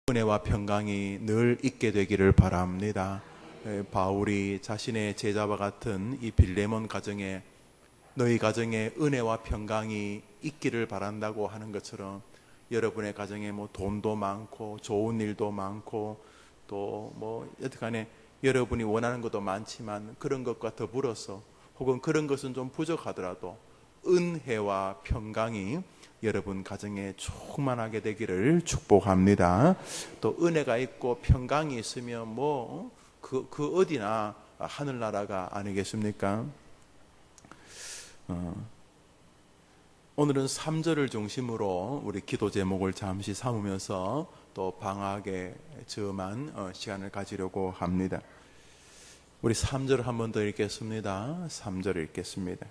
은혜와 평강이 늘 있게 되기를 바랍니다. 바울이 자신의 제자와 같은 이 빌레몬 가정에 너희 가정에 은혜와 평강이 있기를 바란다고 하는 것처럼 여러분의 가정에 뭐 돈도 많고 좋은 일도 많고 또 뭐 여튼간에 여러분이 원하는 것도 많지만 그런 것과 더불어서 혹은 그런 것은 좀 부족하더라도 은혜와 평강이 여러분 가정에 충만하게 되기를 축복합니다. 또 은혜가 있고 평강이 있으면 그 어디나 하늘나라가 아니겠습니까? 오늘은 3절을 중심으로 우리 기도 제목을 잠시 삼으면서 또 방학에 저만 시간을 가지려고 합니다. 우리 3절을 한 번 더 읽겠습니다. 3절을 읽겠습니다.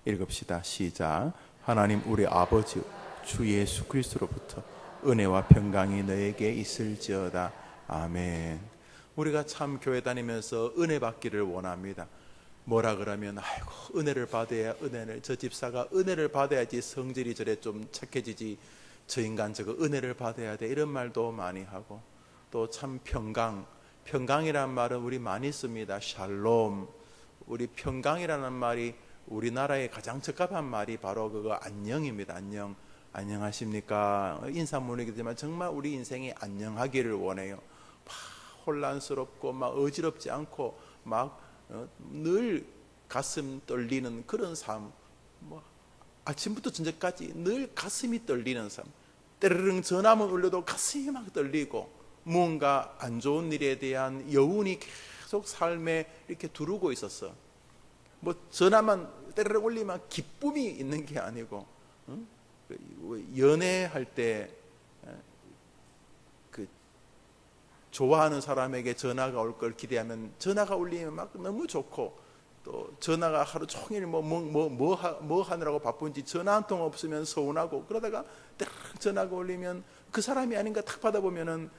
읽읍시다. 시작. 하나님 우리 아버지 주 예수 그리스도로부터 은혜와 평강이 너에게 있을지어다. 아멘. 우리가 참 교회 다니면서 은혜 받기를 원합니다. 뭐라 그러면 아이고 은혜를 받아야 저 집사가 은혜를 받아야지 성질이 저래 좀 착해지지, 저 인간 저거 은혜를 받아야 돼, 이런 말도 많이 하고, 또 참 평강이라는 말은 우리 많이 씁니다. 샬롬. 우리 평강이라는 말이 우리나라에 가장 적합한 말이 바로 그거 안녕입니다. 안녕. 안녕하십니까. 인사문이지만 정말 우리 인생이 안녕하기를 원해요. 혼란스럽고 막 어지럽지 않고 막 늘 가슴 떨리는 그런 삶, 아침부터 저녁까지 늘 가슴이 떨리는 삶, 때르릉 전화만 울려도 가슴이 막 떨리고 무언가 안 좋은 일에 대한 여운이 계속 삶에 이렇게 두르고 있었어. 전화만 때르릉 울리면 기쁨이 있는 게 아니고, 연애할 때 좋아하는 사람에게 전화가 올 걸 기대하면 전화가 울리면 막 너무 좋고, 또 전화가 하루 종일 뭐 하느라고 바쁜지 전화 한 통 없으면 서운하고, 그러다가 딱 전화가 울리면 그 사람이 아닌가 탁 받아보면은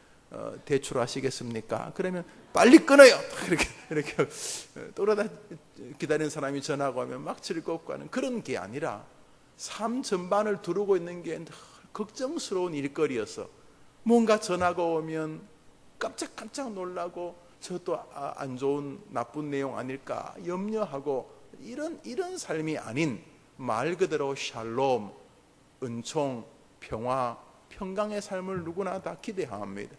대출하시겠습니까? 그러면 빨리 끊어요. 이렇게 또르다 기다리는 사람이 전화가 오면 막 즐겁고 하는 그런 게 아니라 삶 전반을 두르고 있는 게 걱정스러운 일거리였어. 뭔가 전화가 오면 깜짝 놀라고 저것도 안 좋은 나쁜 내용 아닐까 염려하고, 이런 삶이 아닌 말 그대로 샬롬, 은총, 평화, 평강의 삶을 누구나 다 기대합니다.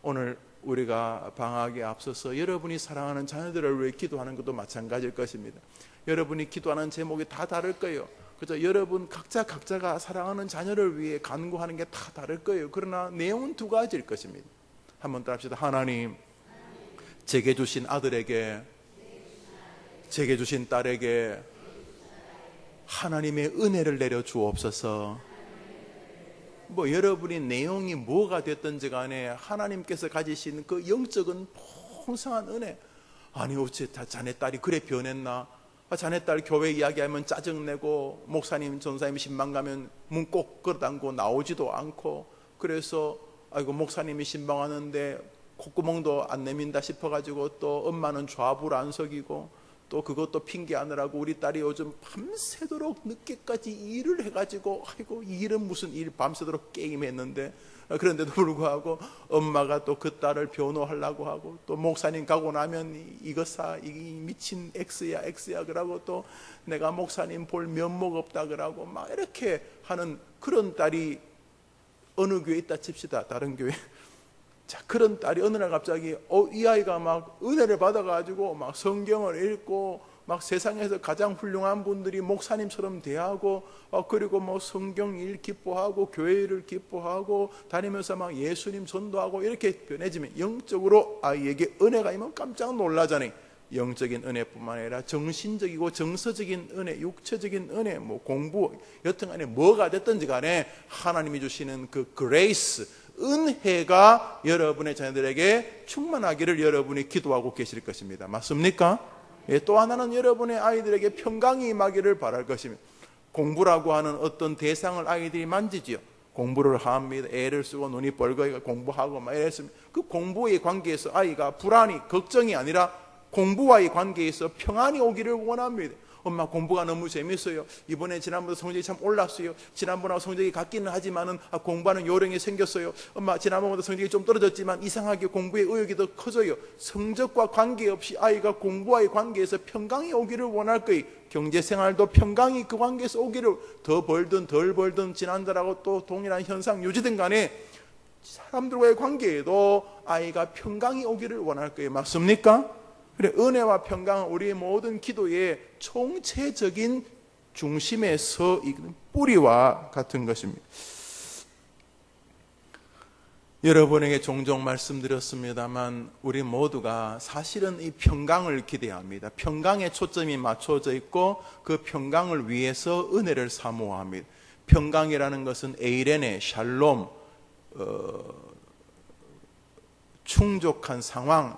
오늘 우리가 방학에 앞서서 여러분이 사랑하는 자녀들을 위해 기도하는 것도 마찬가지일 것입니다. 여러분이 기도하는 제목이 다 다를 거예요. 그죠? 여러분 각자가 사랑하는 자녀를 위해 간구하는 게 다 다를 거예요. 그러나 내용은 두 가지일 것입니다. 한번 따라 합시다. 하나님, 제게 주신 아들에게, 제게 주신 딸에게 하나님의 은혜를 내려 주옵소서. 여러분이 내용이 뭐가 됐든지 간에 하나님께서 가지신 그 영적인 풍성한 은혜, 아니 어째 자네 딸이 그래 변했나? 자네 딸 교회 이야기하면 짜증내고, 목사님 전사님 신방 가면 문 꼭 끌어당고 나오지도 않고, 그래서 아이고 목사님이 신방하는데 콧구멍도 안 내민다 싶어가지고 또 엄마는 좌불 안 석이고, 또 그것도 핑계하느라고 우리 딸이 요즘 밤새도록 늦게까지 일을 해가지고, 아이고 이 일은 무슨 일, 밤새도록 게임했는데, 그런데도 불구하고 엄마가 또 그 딸을 변호하려고 하고, 또 목사님 가고 나면 이것사 이 미친 X야 그러고, 또 내가 목사님 볼 면목 없다 그러고 막 이렇게 하는 그런 딸이 어느 교회에 있다 칩시다. 다른 교회. 자, 그런 딸이 어느 날 갑자기 이 아이가 막 은혜를 받아가지고 막 성경을 읽고, 막 세상에서 가장 훌륭한 분들이 목사님처럼 대하고, 그리고 뭐 성경 일 기뻐하고 교회를 기뻐하고 다니면서 막 예수님 전도하고 이렇게 변해지면 영적으로 아이에게 은혜가 있으면 깜짝 놀라잖아요. 영적인 은혜뿐만 아니라 정신적이고 정서적인 은혜, 육체적인 은혜, 공부, 여튼간에 뭐가 됐든지 간에 하나님이 주시는 그 그레이스, 은혜가 여러분의 자녀들에게 충만하기를 여러분이 기도하고 계실 것입니다. 맞습니까? 또 하나는 여러분의 아이들에게 평강이 임하기를 바랄 것입니다. 공부라고 하는 어떤 대상을 아이들이 만지지요. 공부를 합니다. 애를 쓰고 눈이 벌거이가 공부하고 막 이랬으면 그 공부의 관계에서 아이가 불안이, 걱정이 아니라 공부와의 관계에서 평안이 오기를 원합니다. 엄마 공부가 너무 재밌어요. 이번에 지난번보다 성적이 참 올랐어요. 지난번하고 성적이 같기는 하지만은 공부하는 요령이 생겼어요. 엄마 지난번보다 성적이 좀 떨어졌지만 이상하게 공부의 의욕이 더 커져요. 성적과 관계없이 아이가 공부와의 관계에서 평강이 오기를 원할 거예요. 경제생활도 평강이 그 관계에서 오기를, 더 벌든 덜 벌든 지난달하고 또 동일한 현상 유지든 간에 사람들과의 관계에도 아이가 평강이 오기를 원할 거예요. 맞습니까? 그래, 은혜와 평강은 우리의 모든 기도의 총체적인 중심에 서 있는 뿌리와 같은 것입니다. 여러분에게 종종 말씀드렸습니다만 우리 모두가 사실은 이 평강을 기대합니다. 평강에 초점이 맞춰져 있고 그 평강을 위해서 은혜를 사모합니다. 평강이라는 것은 에이레네, 샬롬, 충족한 상황,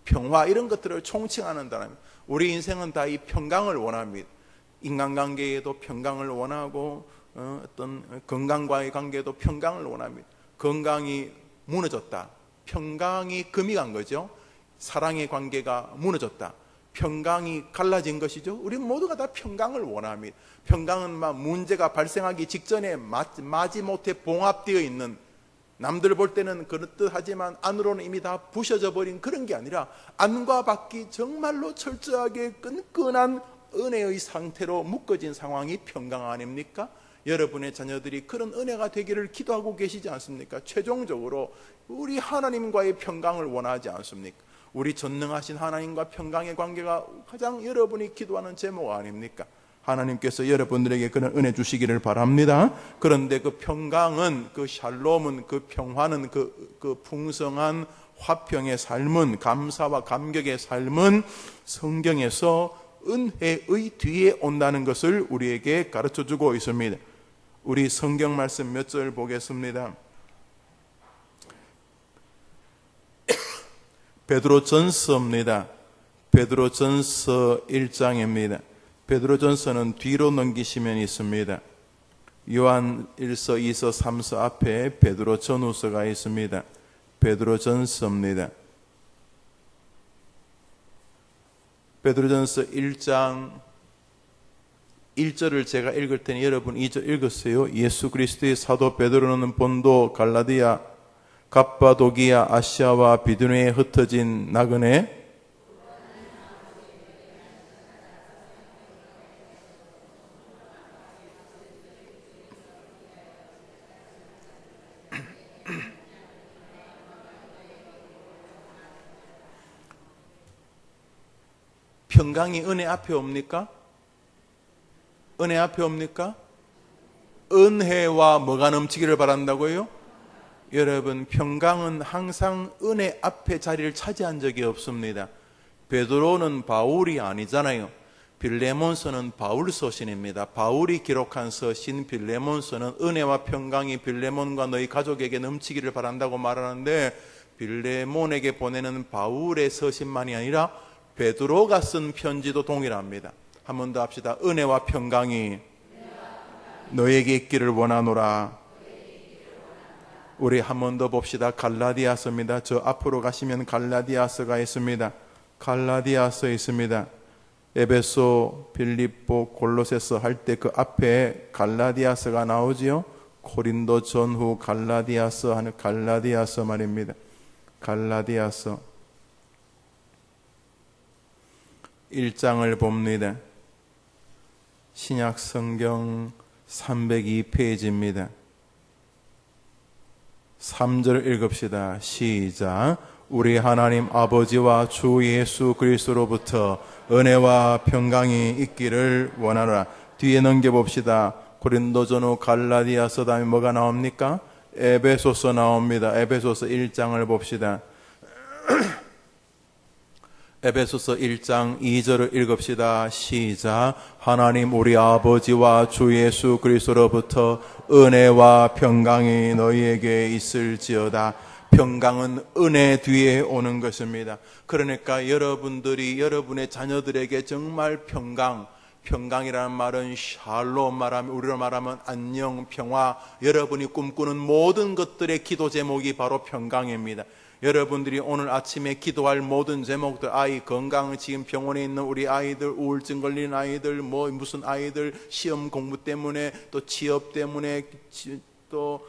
평화 이런 것들을 총칭하는 단어입니다. 우리 인생은 다 이 평강을 원합니다. 인간관계에도 평강을 원하고 어떤 건강과의 관계에도 평강을 원합니다. 건강이 무너졌다. 평강이 금이 간 거죠. 사랑의 관계가 무너졌다. 평강이 갈라진 것이죠. 우리 모두가 다 평강을 원합니다. 평강은 막 문제가 발생하기 직전에 마지못해 봉합되어 있는, 남들 볼 때는 그렇듯하지만 안으로는 이미 다 부셔져 버린 그런 게 아니라 안과 밖이 정말로 철저하게 끈끈한 은혜의 상태로 묶어진 상황이 평강 아닙니까? 여러분의 자녀들이 그런 은혜가 되기를 기도하고 계시지 않습니까? 최종적으로 우리 하나님과의 평강을 원하지 않습니까? 우리 전능하신 하나님과 평강의 관계가 가장 여러분이 기도하는 제목 아닙니까? 하나님께서 여러분들에게 그런 은혜 주시기를 바랍니다. 그런데 그 평강은, 그 샬롬은, 그 평화는, 그 풍성한 화평의 삶은, 감사와 감격의 삶은 성경에서 은혜의 뒤에 온다는 것을 우리에게 가르쳐주고 있습니다. 우리 성경 말씀 몇 절 보겠습니다. 베드로전서입니다. 베드로전서 1장입니다. 베드로전서는 뒤로 넘기시면 있습니다. 요한 1서, 2서, 3서 앞에 베드로전후서가 있습니다. 베드로전서입니다. 베드로전서 1장 1절을 제가 읽을 테니 여러분 2절 읽으세요. 예수 그리스도의 사도 베드로는 본도, 갈라디아, 갑바도기아, 아시아와 비두니에 흩어진 나그네 평강이 은혜 앞에 옵니까? 은혜 앞에 옵니까? 은혜와 뭐가 넘치기를 바란다고요? 여러분, 평강은 항상 은혜 앞에 자리를 차지한 적이 없습니다. 베드로는 바울이 아니잖아요. 빌레몬서는 바울 서신입니다. 바울이 기록한 서신 빌레몬서는 은혜와 평강이 빌레몬과 너희 가족에게 넘치기를 바란다고 말하는데, 빌레몬에게 보내는 바울의 서신만이 아니라 베드로가 쓴 편지도 동일합니다. 한 번 더 합시다. 은혜와 평강이 너에게 있기를 원하노라. 우리 한 번 더 봅시다. 갈라디아서입니다. 저 앞으로 가시면 갈라디아서가 있습니다. 갈라디아서 있습니다. 에베소, 빌립보, 골로새서 할 때 그 앞에 갈라디아서가 나오지요. 고린도 전후 갈라디아서 하는 갈라디아서 말입니다. 갈라디아서 1장을 봅니다. 신약 성경 302페이지입니다. 3절 읽읍시다. 시작. 우리 하나님 아버지와 주 예수 그리스도로부터 은혜와 평강이 있기를 원하노라. 뒤에 넘겨봅시다. 고린도 전후 갈라디아서 다음에 뭐가 나옵니까? 에베소서 나옵니다. 에베소서 1장을 봅시다. 에베소서 1장 2절을 읽읍시다. 시작. 하나님 우리 아버지와 주 예수 그리스도로부터 은혜와 평강이 너희에게 있을지어다. 평강은 은혜 뒤에 오는 것입니다. 그러니까 여러분들이 여러분의 자녀들에게 정말 평강, 평강이라는 말은 샬롬 말하면, 우리로 말하면 안녕, 평화. 여러분이 꿈꾸는 모든 것들의 기도 제목이 바로 평강입니다. 여러분들이 오늘 아침에 기도할 모든 제목들, 아이 건강, 지금 병원에 있는 우리 아이들, 우울증 걸린 아이들, 무슨 아이들 시험 공부 때문에, 또 취업 때문에, 또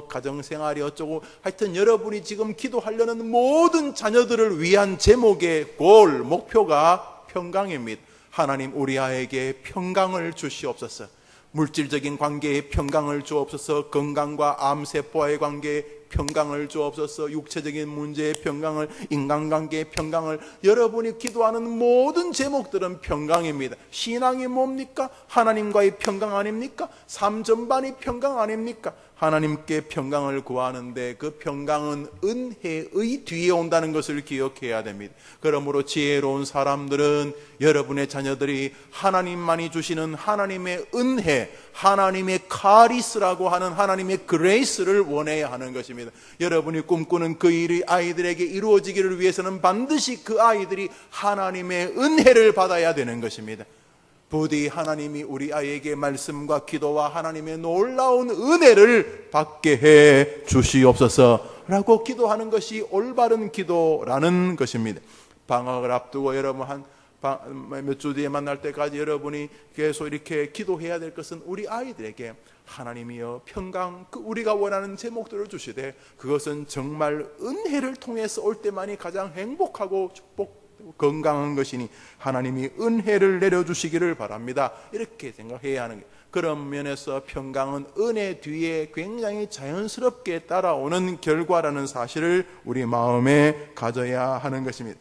가정생활이 어쩌고, 하여튼 여러분이 지금 기도하려는 모든 자녀들을 위한 제목의 목표가 평강입니다. 하나님 우리 아이에게 평강을 주시옵소서. 물질적인 관계에 평강을 주옵소서. 건강과 암세포와의 관계에 평강을 주옵소서. 육체적인 문제의 평강을, 인간관계의 평강을. 여러분이 기도하는 모든 제목들은 평강입니다. 신앙이 뭡니까? 하나님과의 평강 아닙니까? 삶 전반이 평강 아닙니까? 하나님께 평강을 구하는데 그 평강은 은혜의 뒤에 온다는 것을 기억해야 됩니다. 그러므로 지혜로운 사람들은 여러분의 자녀들이 하나님만이 주시는 하나님의 은혜, 하나님의 카리스라고 하는 하나님의 그레이스를 원해야 하는 것입니다. 여러분이 꿈꾸는 그 일이 아이들에게 이루어지기를 위해서는 반드시 그 아이들이 하나님의 은혜를 받아야 되는 것입니다. 부디 하나님이 우리 아이에게 말씀과 기도와 하나님의 놀라운 은혜를 받게 해 주시옵소서 라고 기도하는 것이 올바른 기도라는 것입니다. 방학을 앞두고 여러분 몇 주 뒤에 만날 때까지 여러분이 계속 이렇게 기도해야 될 것은 우리 아이들에게 하나님이여 평강, 우리가 원하는 제목들을 주시되 그것은 정말 은혜를 통해서 올 때만이 가장 행복하고 건강한 것이니 하나님이 은혜를 내려주시기를 바랍니다. 이렇게 생각해야 하는 게, 그런 면에서 평강은 은혜 뒤에 굉장히 자연스럽게 따라오는 결과라는 사실을 우리 마음에 가져야 하는 것입니다.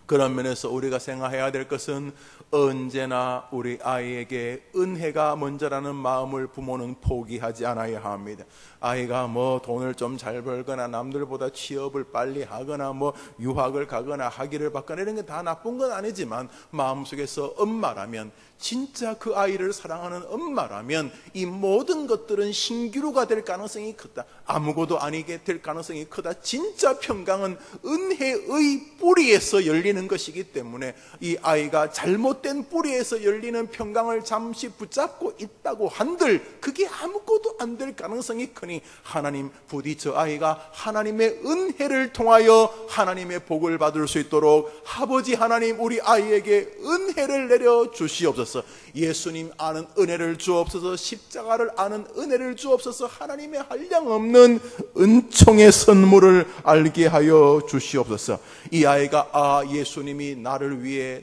그런 면에서 우리가 생각해야 될 것은 언제나 우리 아이에게 은혜가 먼저라는 마음을 부모는 포기하지 않아야 합니다. 아이가 돈을 좀 잘 벌거나 남들보다 취업을 빨리 하거나 유학을 가거나 학위를 받거나 이런 게 다 나쁜 건 아니지만, 마음속에서 엄마라면, 진짜 그 아이를 사랑하는 엄마라면 이 모든 것들은 신기루가 될 가능성이 크다. 아무것도 아니게 될 가능성이 크다. 진짜 평강은 은혜의 뿌리에서 열리는 것이기 때문에 이 아이가 잘못된 뿌리에서 열리는 평강을 잠시 붙잡고 있다고 한들 그게 아무것도 안 될 가능성이 크니, 하나님 부디 저 아이가 하나님의 은혜를 통하여 하나님의 복을 받을 수 있도록 아버지 하나님 우리 아이에게 은혜를 내려 주시옵소서. 예수님 아는 은혜를 주옵소서. 십자가를 아는 은혜를 주옵소서. 하나님의 한량없는 은총의 선물을 알게 하여 주시옵소서. 이 아이가 예수님이 나를 위해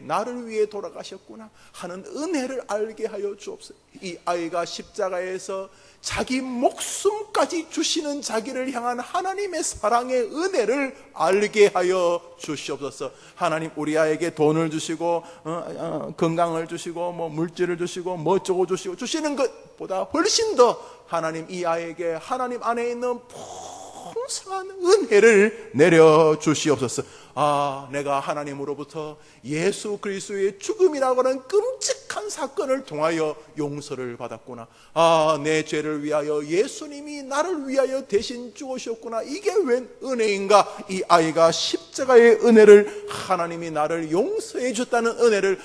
돌아가셨구나 하는 은혜를 알게 하여 주옵소서. 이 아이가 십자가에서 자기 목숨까지 주시는 자기를 향한 하나님의 사랑의 은혜를 알게 하여 주시옵소서. 하나님 우리 아이에게 돈을 주시고 건강을 주시고 물질을 주시고 어쩌고 주시고 주시는 것보다 훨씬 더 하나님 이 아이에게 하나님 안에 있는 풍성한 은혜를 내려 주시옵소서. 내가 하나님으로부터 예수 그리스도의 죽음이라고 하는 끔찍한 사건을 통하여 용서를 받았구나. 내 죄를 위하여 예수님이 나를 위하여 대신 죽으셨구나. 이게 웬 은혜인가? 이 아이가 십자가의 은혜를, 하나님이 나를 용서해 줬다는 은혜를,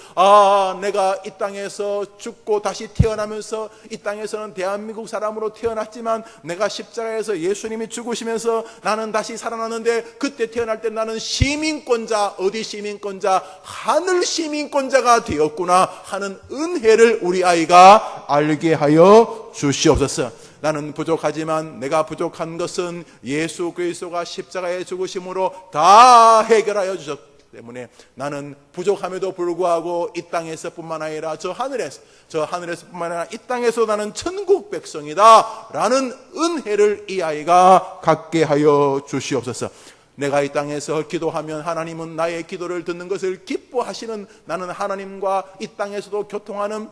내가 이 땅에서 죽고 다시 태어나면서, 이 땅에서는 대한민국 사람으로 태어났지만 내가 십자가에서 예수님이 죽으시면서 나는 다시 살아났는데, 그때 태어날 때 나는 시민권자, 어디 시민권자? 하늘 시민권자가 되었구나 하는 은혜를 우리 아이가 알게 하여 주시옵소서. 나는 부족하지만 내가 부족한 것은 예수 그리스도가 십자가에 죽으심으로 다 해결하여 주셨기 때문에 나는 부족함에도 불구하고 이 땅에서뿐만 아니라 저 하늘에서뿐만 아니라 이 땅에서 나는 천국 백성이다 라는 은혜를 이 아이가 갖게 하여 주시옵소서. 내가 이 땅에서 기도하면 하나님은 나의 기도를 듣는 것을 기뻐하시는, 나는 하나님과 이 땅에서도 교통하는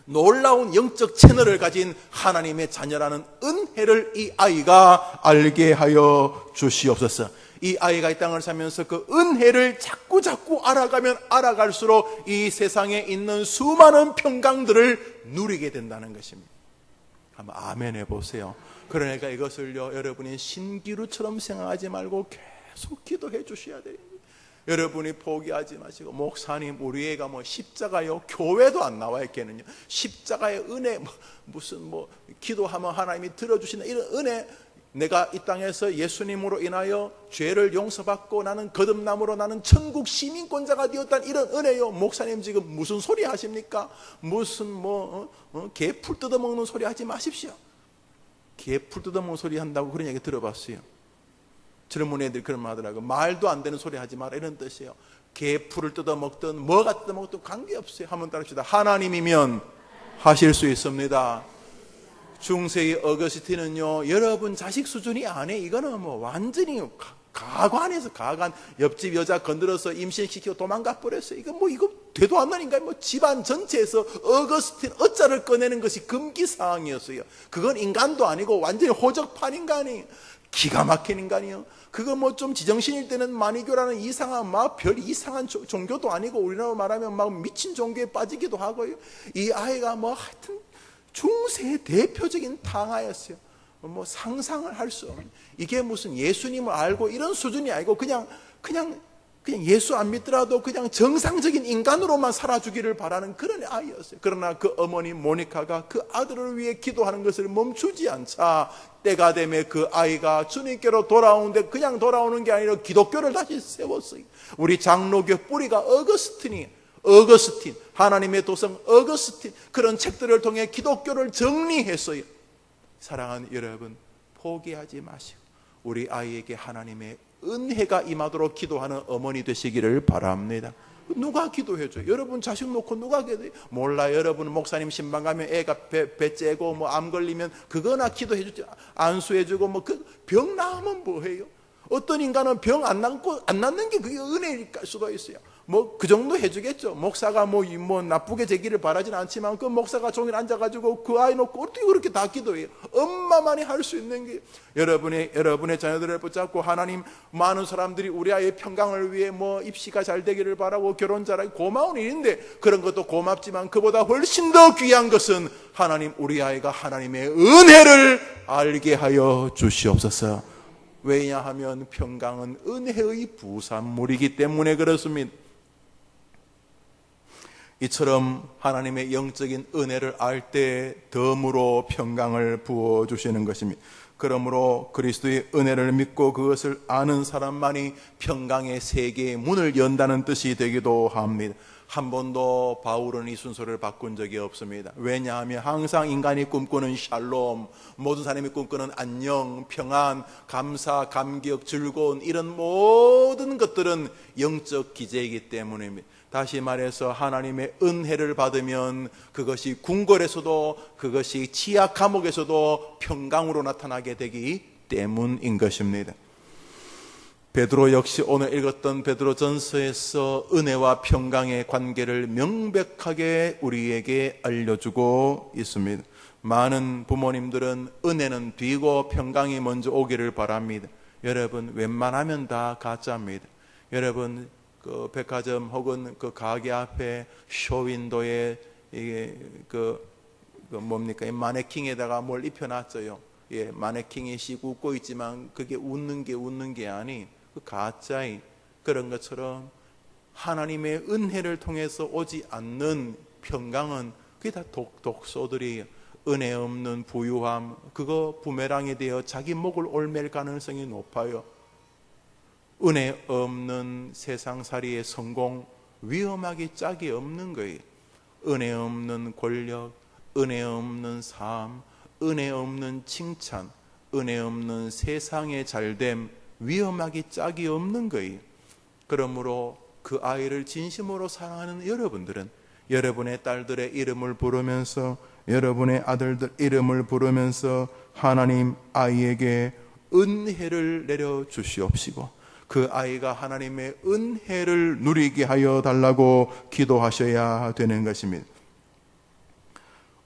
놀라운 영적 채널을 가진 하나님의 자녀라는 은혜를 이 아이가 알게 하여 주시옵소서. 이 아이가 이 땅을 살면서 그 은혜를 자꾸 알아가면 알아갈수록 이 세상에 있는 수많은 평강들을 누리게 된다는 것입니다. 한번 아멘 해보세요. 그러니까 이것을요, 여러분이 신기루처럼 생각하지 말고 계속 기도해 주셔야 됩니다. 여러분이 포기하지 마시고, 목사님 우리 애가 뭐 십자가요? 교회도 안 나와요. 걔는요 십자가의 은혜, 무슨 기도하면 하나님이 들어주시는 이런 은혜, 내가 이 땅에서 예수님으로 인하여 죄를 용서받고 나는 거듭남으로 나는 천국 시민권자가 되었다는 이런 은혜요. 목사님 지금 무슨 소리 하십니까? 무슨 개풀 뜯어먹는 소리 하지 마십시오. 개풀 뜯어먹는 소리 한다고 그런 얘기 들어봤어요. 젊은 애들 그런 말 하더라고요. 말도 안 되는 소리 하지 마라, 이런 뜻이에요. 개풀을 뜯어먹든 뭐가 뜯어먹든 관계없어요. 한번 따라합시다. 하나님이면 하실 수 있습니다. 중세의 어거스틴은요, 여러분 자식 수준이 아니에요. 이거는 완전히 가관해서 가관. 옆집 여자 건드려서 임신시키고 도망가 버렸어요. 이거 되도 않는 인간, 집안 전체에서 어거스틴 어짜를 꺼내는 것이 금기사항이었어요. 그건 인간도 아니고 완전히 호적판 인간이에요. 기가 막힌 인간이요. 그거 좀 지정신일 때는 마니교라는 이상한 별 이상한 종교도 아니고, 우리나라로 말하면 미친 종교에 빠지기도 하고요. 이 아이가 하여튼 중세의 대표적인 탕아였어요. 상상을 할 수 없는, 이게 무슨 예수님을 알고 이런 수준이 아니고 그냥 예수 안 믿더라도 그냥 정상적인 인간으로만 살아주기를 바라는 그런 아이였어요. 그러나 그 어머니 모니카가 그 아들을 위해 기도하는 것을 멈추지 않자 때가 되면 그 아이가 주님께로 돌아오는데, 그냥 돌아오는 게 아니라 기독교를 다시 세웠어요. 우리 장로교 뿌리가 어거스틴, 하나님의 도성 어거스틴, 그런 책들을 통해 기독교를 정리했어요. 사랑하는 여러분, 포기하지 마시고 우리 아이에게 하나님의 은혜가 임하도록 기도하는 어머니 되시기를 바랍니다. 누가 기도해줘요? 여러분 자식 놓고 누가 기도해요? 몰라요. 여러분 목사님 신방 가면 애가 배 째고 암 걸리면 그거나 기도해주지, 안수해주고 병 나으면 뭐해요? 어떤 인간은 병 안 낫는 게 그게 은혜일 수도 있어요. 그 정도 해주겠죠. 목사가 나쁘게 되기를 바라진 않지만, 그 목사가 종일 앉아가지고 그 아이 놓고 어떻게 그렇게 다 기도해요? 엄마만이 할 수 있는 게, 여러분의 자녀들을 붙잡고 하나님, 많은 사람들이 우리 아이의 평강을 위해 입시가 잘 되기를 바라고 결혼 잘하기 고마운 일인데, 그런 것도 고맙지만 그보다 훨씬 더 귀한 것은 하나님, 우리 아이가 하나님의 은혜를 알게 하여 주시옵소서. 왜냐하면 평강은 은혜의 부산물이기 때문에 그렇습니다. 이처럼 하나님의 영적인 은혜를 알 때 덤으로 평강을 부어주시는 것입니다. 그러므로 그리스도의 은혜를 믿고 그것을 아는 사람만이 평강의 세계의 문을 연다는 뜻이 되기도 합니다. 한 번도 바울은 이 순서를 바꾼 적이 없습니다. 왜냐하면 항상 인간이 꿈꾸는 샬롬, 모든 사람이 꿈꾸는 안녕, 평안, 감사, 감격, 즐거운, 이런 모든 것들은 영적 기제이기 때문입니다. 다시 말해서 하나님의 은혜를 받으면 그것이 궁궐에서도, 그것이 치약 감옥에서도 평강으로 나타나게 되기 때문인 것입니다. 베드로 역시 오늘 읽었던 베드로전서에서 은혜와 평강의 관계를 명백하게 우리에게 알려주고 있습니다. 많은 부모님들은 은혜는 뒤고 평강이 먼저 오기를 바랍니다. 여러분, 웬만하면 다 가짜입니다. 여러분, 그 백화점 혹은 그 가게 앞에 쇼윈도에 이게 이 마네킹에다가 뭘 입혀놨어요. 예, 마네킹이 씩 웃고 있지만 그게 웃는 게 아니, 그 가짜인 그런 것처럼 하나님의 은혜를 통해서 오지 않는 평강은 그게 다 독소들이에요. 은혜 없는 부유함, 그거 부메랑이 되어 자기 목을 올맬 가능성이 높아요. 은혜 없는 세상살이의 성공, 위험하기 짝이 없는 거예요. 은혜 없는 권력, 은혜 없는 삶, 은혜 없는 칭찬, 은혜 없는 세상의 잘됨, 위험하기 짝이 없는 거예요. 그러므로 그 아이를 진심으로 사랑하는 여러분들은 여러분의 딸들의 이름을 부르면서, 여러분의 아들들 이름을 부르면서 하나님, 아이에게 은혜를 내려주시옵시고 그 아이가 하나님의 은혜를 누리게 하여 달라고 기도하셔야 되는 것입니다.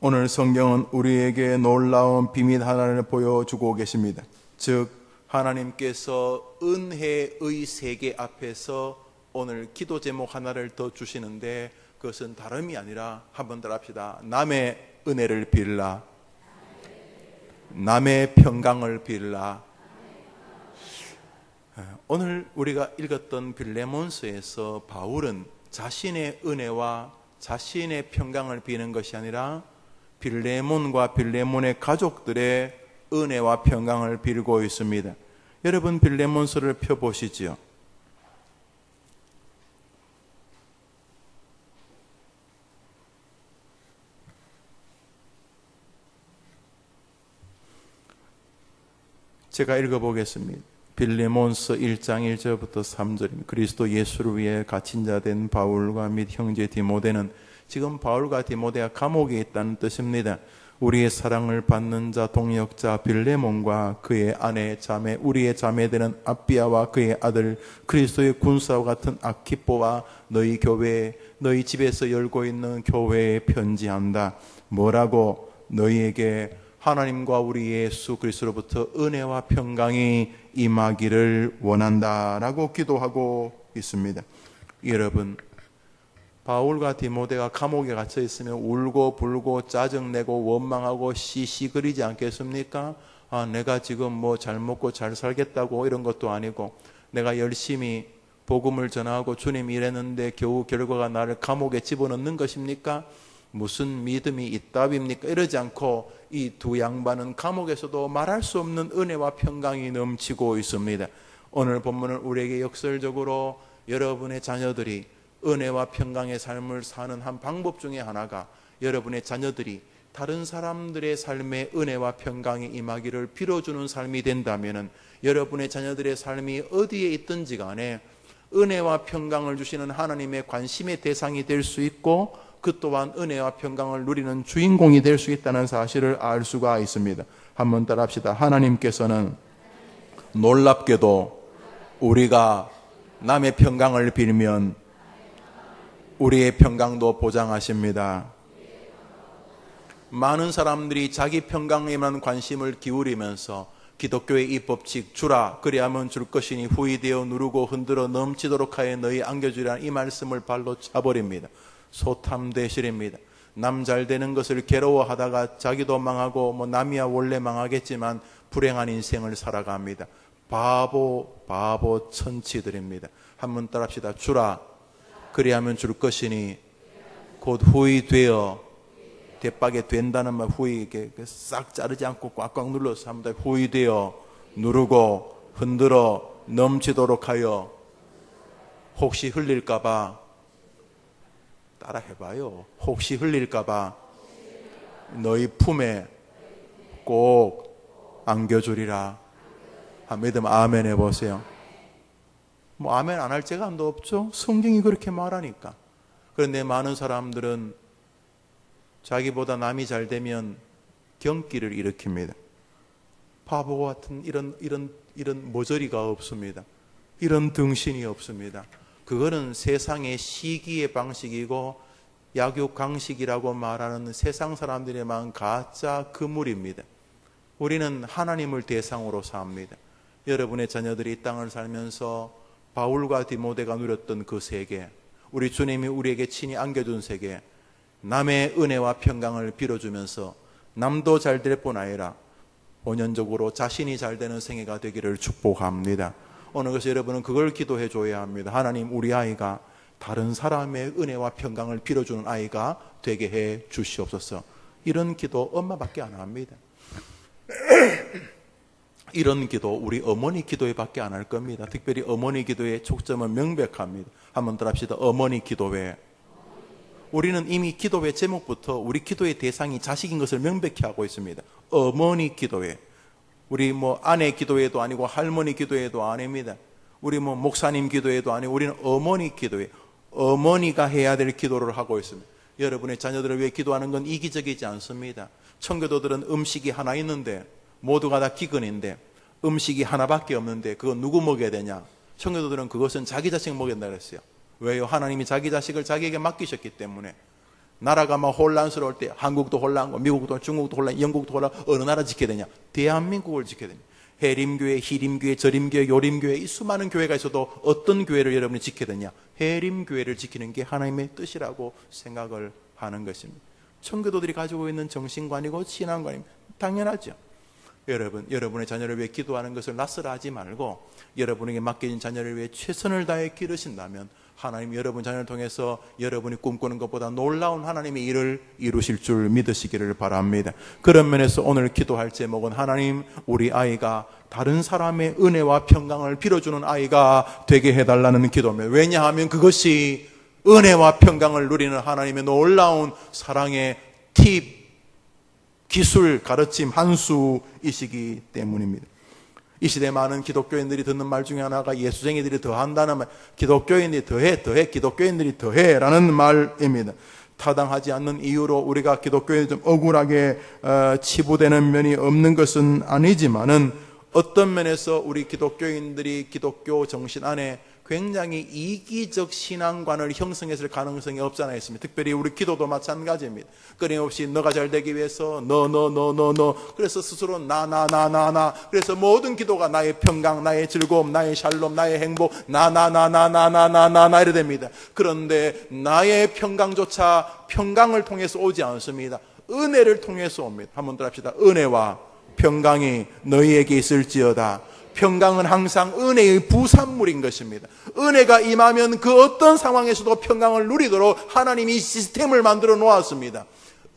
오늘 성경은 우리에게 놀라운 비밀 하나를 보여주고 계십니다. 즉 하나님께서 은혜의 세계 앞에서 오늘 기도 제목 하나를 더 주시는데, 그것은 다름이 아니라, 한번 더 합시다. 남의 은혜를 빌라, 남의 평강을 빌라. 오늘 우리가 읽었던 빌레몬서에서 바울은 자신의 은혜와 자신의 평강을 비는 것이 아니라 빌레몬과 빌레몬의 가족들의 은혜와 평강을 빌고 있습니다. 여러분 빌레몬서를 펴보시지요. 제가 읽어보겠습니다. 빌레몬서 1장 1절부터 3절입니다. 그리스도 예수를 위해 갇힌 자 된 바울과 및 형제 디모데는, 지금 바울과 디모데가 감옥에 있다는 뜻입니다. 우리의 사랑을 받는 자 동역자 빌레몬과 그의 아내 자매, 우리의 자매들은 아비아와 그의 아들 그리스도의 군사와 같은 아키포와 너희 교회, 너희 집에서 열고 있는 교회에 편지한다. 뭐라고? 너희에게 하나님과 우리 예수 그리스도로부터 은혜와 평강이 임하기를 원한다라고 기도하고 있습니다. 여러분, 바울과 디모데가 감옥에 갇혀 있으면 울고 불고 짜증내고 원망하고 시시거리지 않겠습니까? 내가 지금 뭐 잘 먹고 잘 살겠다고 이런 것도 아니고, 내가 열심히 복음을 전하고 주님 일했는데 겨우 결과가 나를 감옥에 집어넣는 것입니까? 무슨 믿음이 있답입니까? 이러지 않고 이 두 양반은 감옥에서도 말할 수 없는 은혜와 평강이 넘치고 있습니다. 오늘 본문은 우리에게 역설적으로 여러분의 자녀들이 은혜와 평강의 삶을 사는 한 방법 중에 하나가, 여러분의 자녀들이 다른 사람들의 삶에 은혜와 평강이 임하기를 빌어주는 삶이 된다면, 여러분의 자녀들의 삶이 어디에 있든지 간에 은혜와 평강을 주시는 하나님의 관심의 대상이 될 수 있고, 그 또한 은혜와 평강을 누리는 주인공이 될 수 있다는 사실을 알 수가 있습니다. 한번 따라합시다. 하나님께서는 놀랍게도 우리가 남의 평강을 빌면 우리의 평강도 보장하십니다. 많은 사람들이 자기 평강에만 관심을 기울이면서 기독교의 이 법칙, 주라 그리하면 줄 것이니 후이되어 누르고 흔들어 넘치도록 하여 너희 안겨주리라는 이 말씀을 발로 차버립니다. 소탐대실입니다. 남 잘 되는 것을 괴로워하다가 자기도 망하고 뭐 남이야 원래 망하겠지만 불행한 인생을 살아갑니다. 바보 천치들입니다. 한번 따라합시다. 주라 그리하면 줄 것이니 곧 후이되어, 대박에 된다는 말, 후이 이렇게 싹 자르지 않고 꽉꽉 눌러서 합니다. 후이되어 누르고 흔들어 넘치도록 하여, 혹시 흘릴까봐, 따라 해봐요. 혹시 흘릴까봐 너희 품에 꼭 안겨주리라. 믿으면 아멘 해보세요. 뭐 아멘 안 할 재간도 없죠. 성경이 그렇게 말하니까. 그런데 많은 사람들은 자기보다 남이 잘 되면 경기를 일으킵니다. 바보 같은 이런 모조리가 없습니다. 이런 등신이 없습니다. 그거는 세상의 시기의 방식이고 약육강식이라고 말하는 세상 사람들의 만 가짜 그물입니다. 우리는 하나님을 대상으로 삽니다. 여러분의 자녀들이 이 땅을 살면서 바울과 디모데가 누렸던 그 세계, 우리 주님이 우리에게 친히 안겨준 세계, 남의 은혜와 평강을 빌어주면서 남도 잘 될 뿐 아니라 본연적으로 자신이 잘 되는 생애가 되기를 축복합니다. 오늘 그래서 여러분은 그걸 기도해 줘야 합니다. 하나님, 우리 아이가 다른 사람의 은혜와 평강을 빌어주는 아이가 되게 해 주시옵소서. 이런 기도 엄마밖에 안 합니다. 이런 기도 우리 어머니 기도에 밖에 안 할 겁니다. 특별히 어머니 기도의 촉점은 명백합니다. 한번 더 합시다. 어머니 기도회. 우리는 이미 기도회 제목부터 우리 기도의 대상이 자식인 것을 명백히 하고 있습니다. 어머니 기도회. 우리 뭐 아내 기도회도 아니고 할머니 기도회도 아닙니다. 우리 뭐 목사님 기도회도 아니고 우리는 어머니 기도회. 어머니가 해야 될 기도를 하고 있습니다. 여러분의 자녀들을 위해 기도하는 건 이기적이지 않습니다. 청교도들은 음식이 하나 있는데, 모두가 다 기근인데 음식이 하나밖에 없는데 그건 누구 먹여야 되냐? 청교도들은 그것은 자기 자식 먹인다 그랬어요. 왜요? 하나님이 자기 자식을 자기에게 맡기셨기 때문에. 나라가 막 혼란스러울 때 한국도 혼란하고 미국도 중국도 혼란, 영국도 혼란, 어느 나라 지켜야 되냐? 대한민국을 지켜야 되냐? 해림교회, 희림교회, 저림교회, 요림교회, 이 수많은 교회가 있어도 어떤 교회를 여러분이 지켜야 되냐? 해림교회를 지키는 게 하나님의 뜻이라고 생각을 하는 것입니다. 청교도들이 가지고 있는 정신관이고 신앙관입니다. 당연하죠. 여러분의 자녀를 위해 기도하는 것을 낯설어 하지 말고 여러분에게 맡겨진 자녀를 위해 최선을 다해 기르신다면 하나님 여러분 자녀를 통해서 여러분이 꿈꾸는 것보다 놀라운 하나님의 일을 이루실 줄 믿으시기를 바랍니다. 그런 면에서 오늘 기도할 제목은 하나님 우리 아이가 다른 사람의 은혜와 평강을 빌어주는 아이가 되게 해달라는 기도입니다. 왜냐하면 그것이 은혜와 평강을 누리는 하나님의 놀라운 사랑의 팁, 기술, 가르침 한 수이시기 때문입니다. 이 시대 많은 기독교인들이 듣는 말 중에 하나가 예수쟁이들이 더한다는 말, 기독교인들이 더해, 기독교인들이 더해라는 말입니다. 타당하지 않는 이유로 우리가 기독교인이 좀 억울하게 치부되는 면이 없는 것은 아니지만은 어떤 면에서 우리 기독교인들이 기독교 정신 안에 굉장히 이기적 신앙관을 형성했을 가능성이 없지 않아 있습니다. 특별히 우리 기도도 마찬가지입니다. 끊임없이 너가 잘 되기 위해서 너 그래서 스스로 나 그래서 모든 기도가 나의 평강, 나의 즐거움, 나의 샬롬, 나의 행복 나 이래 됩니다. 그런데 나의 평강조차 평강을 통해서 오지 않습니다. 은혜를 통해서 옵니다. 한번 더 합시다. 은혜와 평강이 너희에게 있을지어다. 평강은 항상 은혜의 부산물인 것입니다. 은혜가 임하면 그 어떤 상황에서도 평강을 누리도록 하나님이 시스템을 만들어 놓았습니다.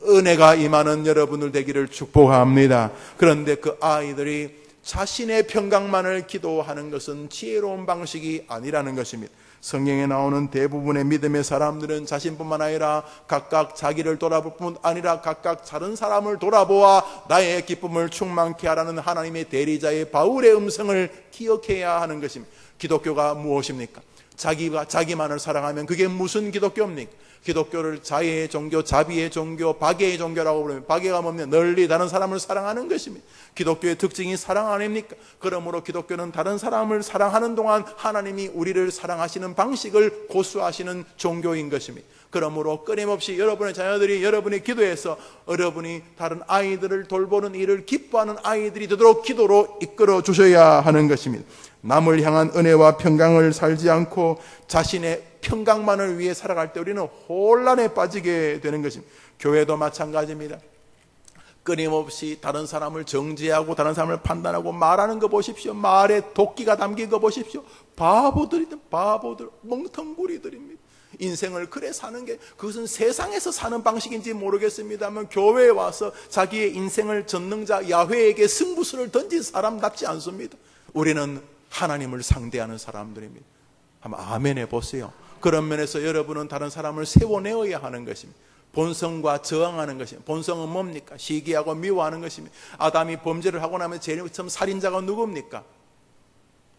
은혜가 임하는 여러분들 되기를 축복합니다. 그런데 그 아이들이 자신의 평강만을 기도하는 것은 지혜로운 방식이 아니라는 것입니다. 성경에 나오는 대부분의 믿음의 사람들은 자신뿐만 아니라 각각 자기를 돌아볼 뿐 아니라 각각 다른 사람을 돌아보아 나의 기쁨을 충만케 하라는 하나님의 대리자의 바울의 음성을 기억해야 하는 것입니다. 기독교가 무엇입니까? 자기가 자기만을 사랑하면 그게 무슨 기독교입니까? 기독교를 자애의 종교, 자비의 종교, 박애의 종교라고 부르면 박애가 뭡니까? 널리 다른 사람을 사랑하는 것입니다. 기독교의 특징이 사랑 아닙니까? 그러므로 기독교는 다른 사람을 사랑하는 동안 하나님이 우리를 사랑하시는 방식을 고수하시는 종교인 것입니다. 그러므로 끊임없이 여러분의 자녀들이 여러분의 기도에서 여러분이 다른 아이들을 돌보는 일을 기뻐하는 아이들이 되도록 기도로 이끌어 주셔야 하는 것입니다. 남을 향한 은혜와 평강을 살지 않고 자신의 평강만을 위해 살아갈 때 우리는 혼란에 빠지게 되는 것입니다. 교회도 마찬가지입니다. 끊임없이 다른 사람을 정죄하고 다른 사람을 판단하고 말하는 거 보십시오. 말에 도끼가 담긴 거 보십시오. 바보들이든 바보들, 멍텅구리들입니다. 인생을 그래 사는 게 그것은 세상에서 사는 방식인지 모르겠습니다만 교회에 와서 자기의 인생을 전능자 야훼에게 승부수를 던진 사람답지 않습니다. 우리는 하나님을 상대하는 사람들입니다. 한번 아멘 해보세요. 그런 면에서 여러분은 다른 사람을 세워내어야 하는 것입니다. 본성과 저항하는 것입니다. 본성은 뭡니까? 시기하고 미워하는 것입니다. 아담이 범죄를 하고 나면 제일 처음 살인자가 누굽니까?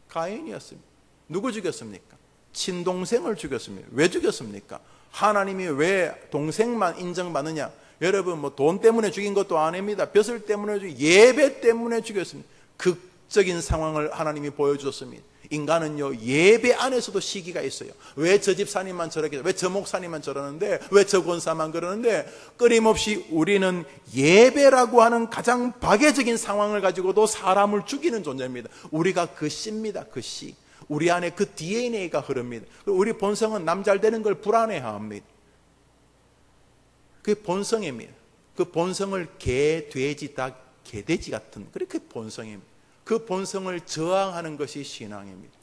가인이었습니다. 누구 죽였습니까? 친동생을 죽였습니다. 왜 죽였습니까? 하나님이 왜 동생만 인정받느냐? 여러분 뭐 돈 때문에 죽인 것도 아닙니다. 벼슬 때문에 예배 때문에 죽였습니다. 극적인 상황을 하나님이 보여주셨습니다. 인간은요 예배 안에서도 시기가 있어요. 왜 저 집사님만 저렇게, 왜 저 목사님만 저러는데, 왜 저 권사만 그러는데, 끊임없이 우리는 예배라고 하는 가장 박애적인 상황을 가지고도 사람을 죽이는 존재입니다. 우리가 그 씨입니다. 그 씨. 우리 안에 그 DNA가 흐릅니다. 우리 본성은 남 잘 되는 걸 불안해합니다. 그게 본성입니다. 그 본성을 개, 돼지, 닭, 개돼지 같은 그렇게 본성입니다. 그 본성을 저항하는 것이 신앙입니다.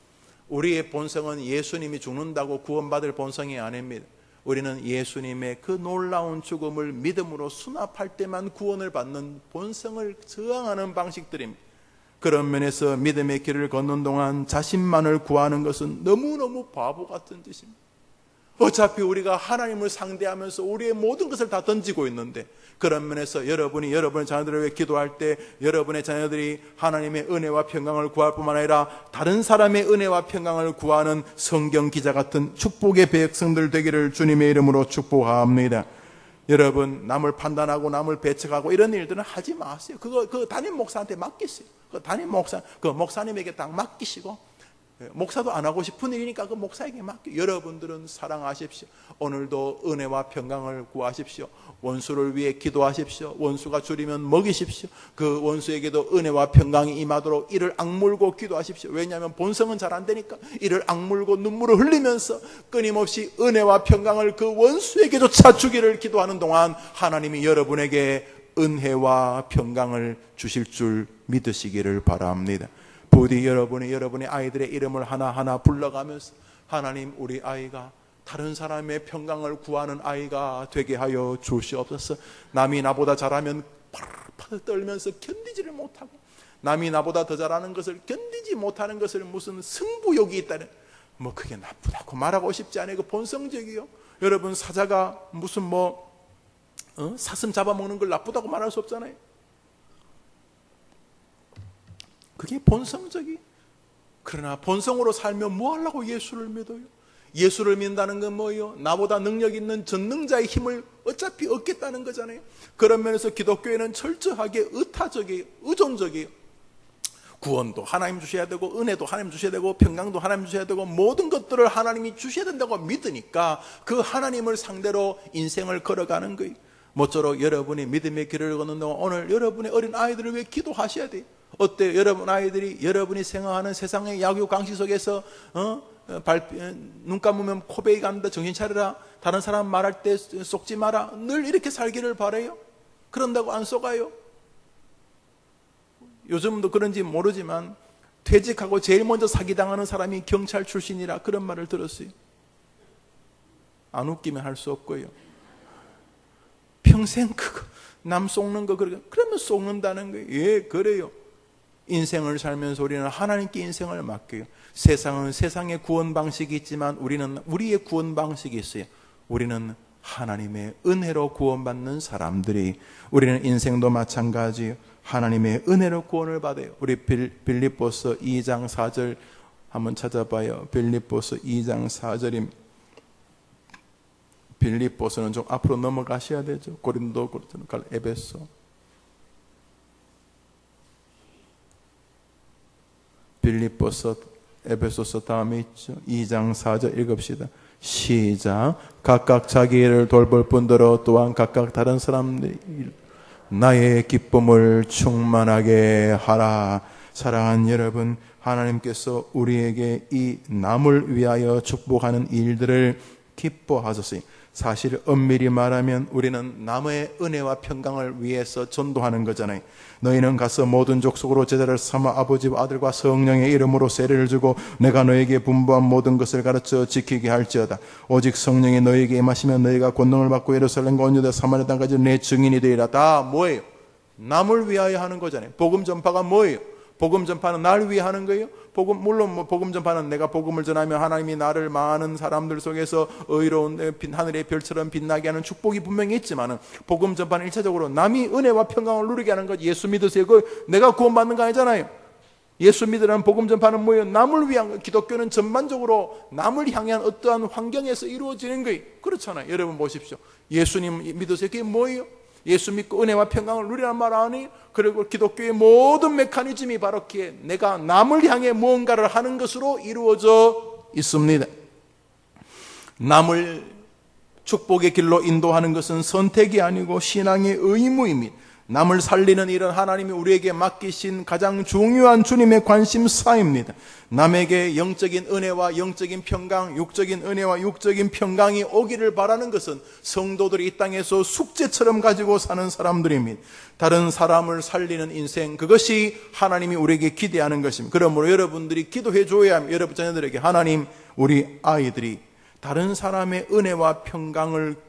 우리의 본성은 예수님이 죽는다고 구원받을 본성이 아닙니다. 우리는 예수님의 그 놀라운 죽음을 믿음으로 수납할 때만 구원을 받는 본성을 저항하는 방식들입니다. 그런 면에서 믿음의 길을 걷는 동안 자신만을 구하는 것은 너무너무 바보 같은 짓입니다. 어차피 우리가 하나님을 상대하면서 우리의 모든 것을 다 던지고 있는데, 그런 면에서 여러분이 여러분의 자녀들을 위해 기도할 때 여러분의 자녀들이 하나님의 은혜와 평강을 구할 뿐만 아니라 다른 사람의 은혜와 평강을 구하는 성경 기자 같은 축복의 백성들 되기를 주님의 이름으로 축복합니다. 여러분 남을 판단하고 남을 배척하고 이런 일들은 하지 마세요. 그거 담임 목사한테 맡기세요. 그 목사님에게 딱 맡기시고, 목사도 안 하고 싶은 일이니까 그 목사에게 맡겨. 여러분들은 사랑하십시오. 오늘도 은혜와 평강을 구하십시오. 원수를 위해 기도하십시오. 원수가 줄이면 먹이십시오. 그 원수에게도 은혜와 평강이 임하도록 이를 악물고 기도하십시오. 왜냐하면 본성은 잘 안 되니까 이를 악물고 눈물을 흘리면서 끊임없이 은혜와 평강을 그 원수에게조차 주기를 기도하는 동안 하나님이 여러분에게 은혜와 평강을 주실 줄 믿으시기를 바랍니다. 부디 여러분의 아이들의 이름을 하나하나 불러가면서 하나님, 우리 아이가 다른 사람의 평강을 구하는 아이가 되게 하여 주시옵소서. 남이 나보다 잘하면 팔팔 떨면서 견디지를 못하고, 남이 나보다 더 잘하는 것을 견디지 못하는 것을 무슨 승부욕이 있다는, 그게 나쁘다고 말하고 싶지 않아요. 그 본성적이요. 여러분, 사자가 무슨 사슴 잡아먹는 걸 나쁘다고 말할 수 없잖아요. 그게 본성적이. 그러나 본성으로 살면 뭐 하려고 예수를 믿어요? 예수를 믿는다는 건 뭐예요? 나보다 능력 있는 전능자의 힘을 어차피 얻겠다는 거잖아요. 그런 면에서 기독교회는 철저하게 의타적이에요. 의존적이에요. 구원도 하나님 주셔야 되고, 은혜도 하나님 주셔야 되고, 평강도 하나님 주셔야 되고, 모든 것들을 하나님이 주셔야 된다고 믿으니까 그 하나님을 상대로 인생을 걸어가는 거예요. 모쪼록 여러분이 믿음의 길을 걷는 동안 오늘 여러분의 어린 아이들을 위해 기도하셔야 돼요. 어때요? 여러분 아이들이 여러분이 생각하는 세상의 약유 강시 속에서 눈 감으면 코베이 간다, 정신 차려라, 다른 사람 말할 때 속지 마라, 늘 이렇게 살기를 바라요? 그런다고 안 속아요? 요즘도 그런지 모르지만 퇴직하고 제일 먼저 사기당하는 사람이 경찰 출신이라 그런 말을 들었어요. 안 웃기면 할 수 없고요. 평생 그거 남 속는 거 그러면 속는다는 거예요. 예, 그래요. 인생을 살면서 우리는 하나님께 인생을 맡겨요. 세상은 세상의 구원 방식이 있지만 우리는 우리의 구원 방식이 있어요. 우리는 하나님의 은혜로 구원받는 사람들이, 우리는 인생도 마찬가지예요. 하나님의 은혜로 구원을 받아요. 우리 빌립보서 2장 4절 한번 찾아봐요. 빌립보서 2장 4절입니다. 빌립보서는 좀 앞으로 넘어가셔야 되죠. 고린도, 에베소. 빌립보서, 에베소서 다음에 있죠. 2장 4절 읽읍시다. 시작. 각각 자기 일을 돌볼 뿐더러 또한 각각 다른 사람들의 나의 기쁨을 충만하게 하라. 사랑하는 여러분, 하나님께서 우리에게 이 남을 위하여 축복하는 일들을 기뻐하셨어요. 사실 엄밀히 말하면 우리는 남의 은혜와 평강을 위해서 전도하는 거잖아요. 너희는 가서 모든 족속으로 제자를 삼아 아버지와 아들과 성령의 이름으로 세례를 주고 내가 너에게 분부한 모든 것을 가르쳐 지키게 할지어다. 오직 성령이 너에게 임하시면 너희가 권능을 받고 예루살렘과 온 유다 사마리아 땅까지 내 증인이 되리라. 다 뭐예요? 남을 위하여 하는 거잖아요. 복음 전파가 뭐예요? 복음 전파는 날 위해 하는 거예요. 물론 복음 전파는 내가 복음을 전하면 하나님이 나를 많은 사람들 속에서 의로운 하늘의 별처럼 빛나게 하는 축복이 분명히 있지만은, 복음 전파는 일차적으로 남이 은혜와 평강을 누리게 하는 것. 예수 믿으세요. 내가 구원받는 거 아니잖아요. 예수 믿으라는 복음 전파는 뭐예요? 남을 위한 거. 기독교는 전반적으로 남을 향한 어떠한 환경에서 이루어지는 거예요. 그렇잖아요. 여러분 보십시오. 예수님 믿으세요. 그게 뭐예요? 예수 믿고 은혜와 평강을 누리라는 말 아니? 그리고 기독교의 모든 메커니즘이 바로 그게 내가 남을 향해 무언가를 하는 것으로 이루어져 있습니다. 남을 축복의 길로 인도하는 것은 선택이 아니고 신앙의 의무입니다. 남을 살리는 일은 하나님이 우리에게 맡기신 가장 중요한 주님의 관심사입니다. 남에게 영적인 은혜와 영적인 평강, 육적인 은혜와 육적인 평강이 오기를 바라는 것은 성도들이 이 땅에서 숙제처럼 가지고 사는 사람들입니다. 다른 사람을 살리는 인생, 그것이 하나님이 우리에게 기대하는 것입니다. 그러므로 여러분들이 기도해 줘야 합니다. 여러분 자녀들에게 하나님, 우리 아이들이 다른 사람의 은혜와 평강을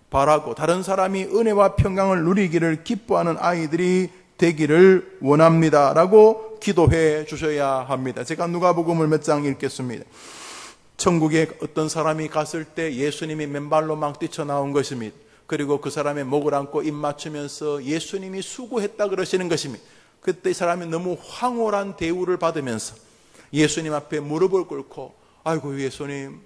바라고 다른 사람이 은혜와 평강을 누리기를 기뻐하는 아이들이 되기를 원합니다 라고 기도해 주셔야 합니다. 제가 누가복음을 몇 장 읽겠습니다. 천국에 어떤 사람이 갔을 때 예수님이 맨발로 막 뛰쳐나온 것입니다. 그리고 그 사람의 목을 안고 입 맞추면서 예수님이 수고했다 그러시는 것입니다. 그때 이 사람이 너무 황홀한 대우를 받으면서 예수님 앞에 무릎을 꿇고, 아이고 예수님,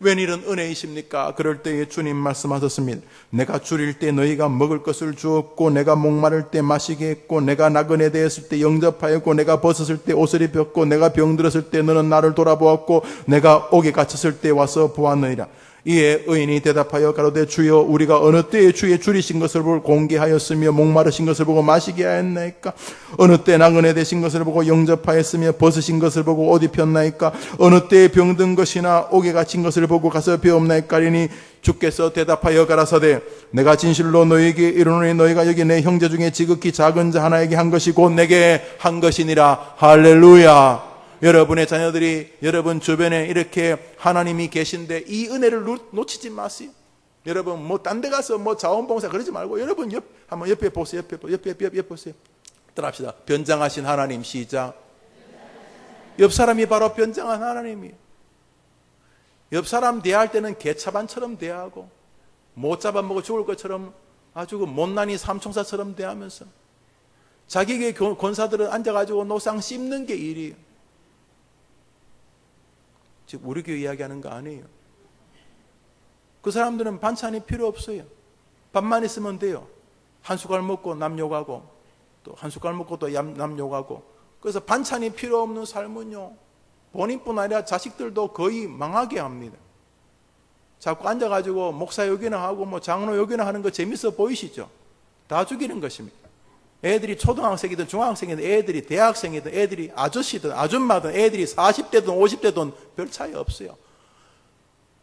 웬일은 은혜이십니까? 그럴 때에 주님 말씀하셨습니다. 내가 줄일 때 너희가 먹을 것을 주었고, 내가 목마를 때 마시게 했고, 내가 나그네 되었을 때 영접하였고, 내가 벗었을 때 옷을 입혔고, 내가 병들었을 때 너는 나를 돌아보았고, 내가 옥에 갇혔을 때 와서 보았느니라. 이에 의인이 대답하여 가로되 주여 우리가 어느 때에 주의 줄이신 것을 보고 공개하였으며 목마르신 것을 보고 마시게 하였나이까? 어느 때 나그네 되신 것을 보고 영접하였으며 벗으신 것을 보고 옷 입혔나이까? 어느 때에 병든 것이나 옥에 갇힌 것을 보고 가서 배옵나이까리니 주께서 대답하여 가라사대 내가 진실로 너희에게 이르노니 너희가 여기 내 형제 중에 지극히 작은 자 하나에게 한 것이 곧 내게 한 것이니라. 할렐루야. 여러분의 자녀들이 여러분 주변에 이렇게 하나님이 계신데 이 은혜를 놓치지 마세요. 여러분 뭐 딴 데 가서 뭐 자원봉사 그러지 말고 여러분 한번 옆에 보세요. 옆에 보세요. 따라합시다. 변장하신 하나님. 시작. 옆 사람이 바로 변장한 하나님이에요. 옆 사람 대할 때는 개차반처럼 대하고 못 잡아먹어 죽을 것처럼 아주 못난이 삼총사처럼 대하면서 자기에게 권사들은 앉아가지고 노상 씹는 게 일이에요. 지금 우리 교회 이야기하는 거 아니에요. 그 사람들은 반찬이 필요 없어요. 밥만 있으면 돼요. 한 숟갈 먹고 남 욕하고 또 한 숟갈 먹고 또 남 욕하고. 그래서 반찬이 필요 없는 삶은요 본인뿐 아니라 자식들도 거의 망하게 합니다. 자꾸 앉아가지고 목사 욕이나 하고 뭐 장로 욕이나 하는 거 재밌어 보이시죠? 다 죽이는 것입니다. 애들이 초등학생이든 중학생이든 애들이 대학생이든 애들이 아저씨든 아줌마든 애들이 40대든 50대든 별 차이 없어요.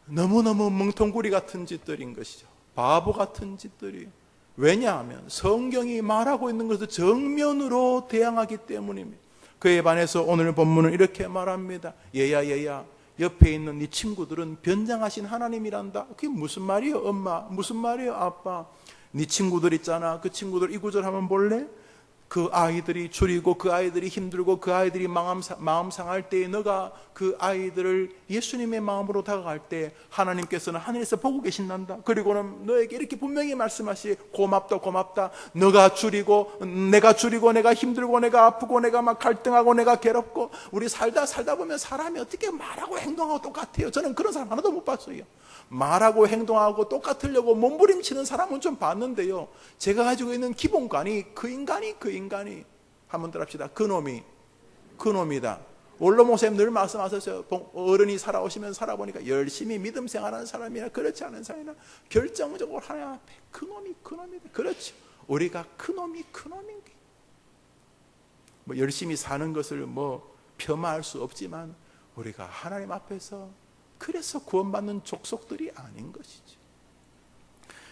너무너무 멍텅구리 같은 짓들인 것이죠. 바보 같은 짓들이. 왜냐하면 성경이 말하고 있는 것을 정면으로 대항하기 때문입니다. 그에 반해서 오늘 본문은 이렇게 말합니다. 얘야 옆에 있는 네 친구들은 변장하신 하나님이란다. 그게 무슨 말이에요 엄마? 무슨 말이에요 아빠? 네 친구들 있잖아. 그 친구들 이 구절 한번 볼래? 그 아이들이 줄이고 그 아이들이 힘들고 그 아이들이 마음 상할 때에 너가 그 아이들을 예수님의 마음으로 다가갈 때 하나님께서는 하늘에서 보고 계신단다. 그리고는 너에게 이렇게 분명히 말씀하시 고맙다. 너가 줄이고 내가 힘들고 내가 아프고 내가 막 갈등하고 내가 괴롭고 우리 살다 보면 사람이 어떻게 말하고 행동하고 똑같아요. 저는 그런 사람 하나도 못 봤어요. 말하고 행동하고 똑같으려고 몸부림치는 사람은 좀 봤는데요. 제가 가지고 있는 기본관이 그 인간이 한번 더 합시다. 그놈이다. 원로 목사님 늘 말씀하셨어요. 어른이 살아오시면 살아보니까 열심히 믿음 생활하는 사람이나 그렇지 않은 사람이나 결정적으로 하나님 앞에 그놈이다. 그렇죠. 우리가 그놈인 게 뭐 열심히 사는 것을 뭐 폄하할 수 없지만 우리가 하나님 앞에서 그래서 구원받는 족속들이 아닌 것이죠.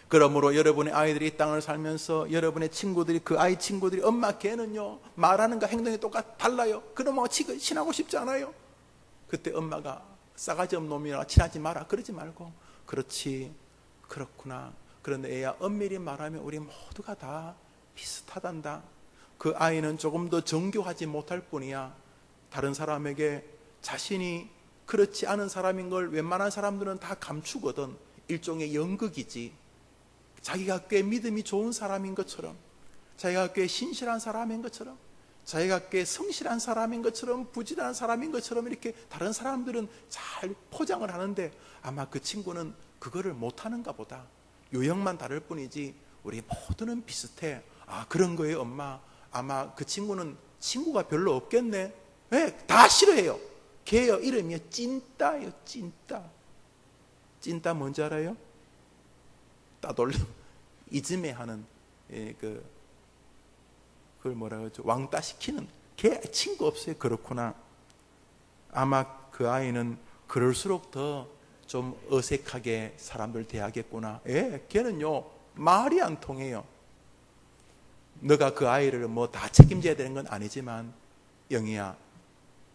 그러므로 여러분의 아이들이 이 땅을 살면서 여러분의 친구들이 그 아이 친구들이 엄마 걔는요 말하는 거 행동이 달라요. 그러면 친하고 싶지 않아요. 그때 엄마가 싸가지 없는 놈이라 친하지 마라 그러지 말고 그렇지 그렇구나. 그런데 애야 엄밀히 말하면 우리 모두가 다 비슷하단다. 그 아이는 조금 더 정교하지 못할 뿐이야. 다른 사람에게 자신이 그렇지 않은 사람인 걸 웬만한 사람들은 다 감추거든. 일종의 연극이지. 자기가 꽤 믿음이 좋은 사람인 것처럼 자기가 꽤 신실한 사람인 것처럼 자기가 꽤 성실한 사람인 것처럼 부지런한 사람인 것처럼 이렇게 다른 사람들은 잘 포장을 하는데 아마 그 친구는 그거를 못하는가 보다. 유형만 다를 뿐이지 우리 모두는 비슷해. 아 그런 거예요 엄마. 아마 그 친구는 친구가 별로 없겠네. 왜? 다 싫어해요. 걔요 이름이요 찐따예요. 찐따 뭔지 알아요? 따돌림 이즘에 하는 그걸 뭐라 그러죠? 왕따 시키는. 걔 친구 없어요. 그렇구나. 아마 그 아이는 그럴수록 더 좀 어색하게 사람들 대하겠구나. 걔는요 말이 안 통해요. 너가 그 아이를 뭐 다 책임져야 되는 건 아니지만 영희야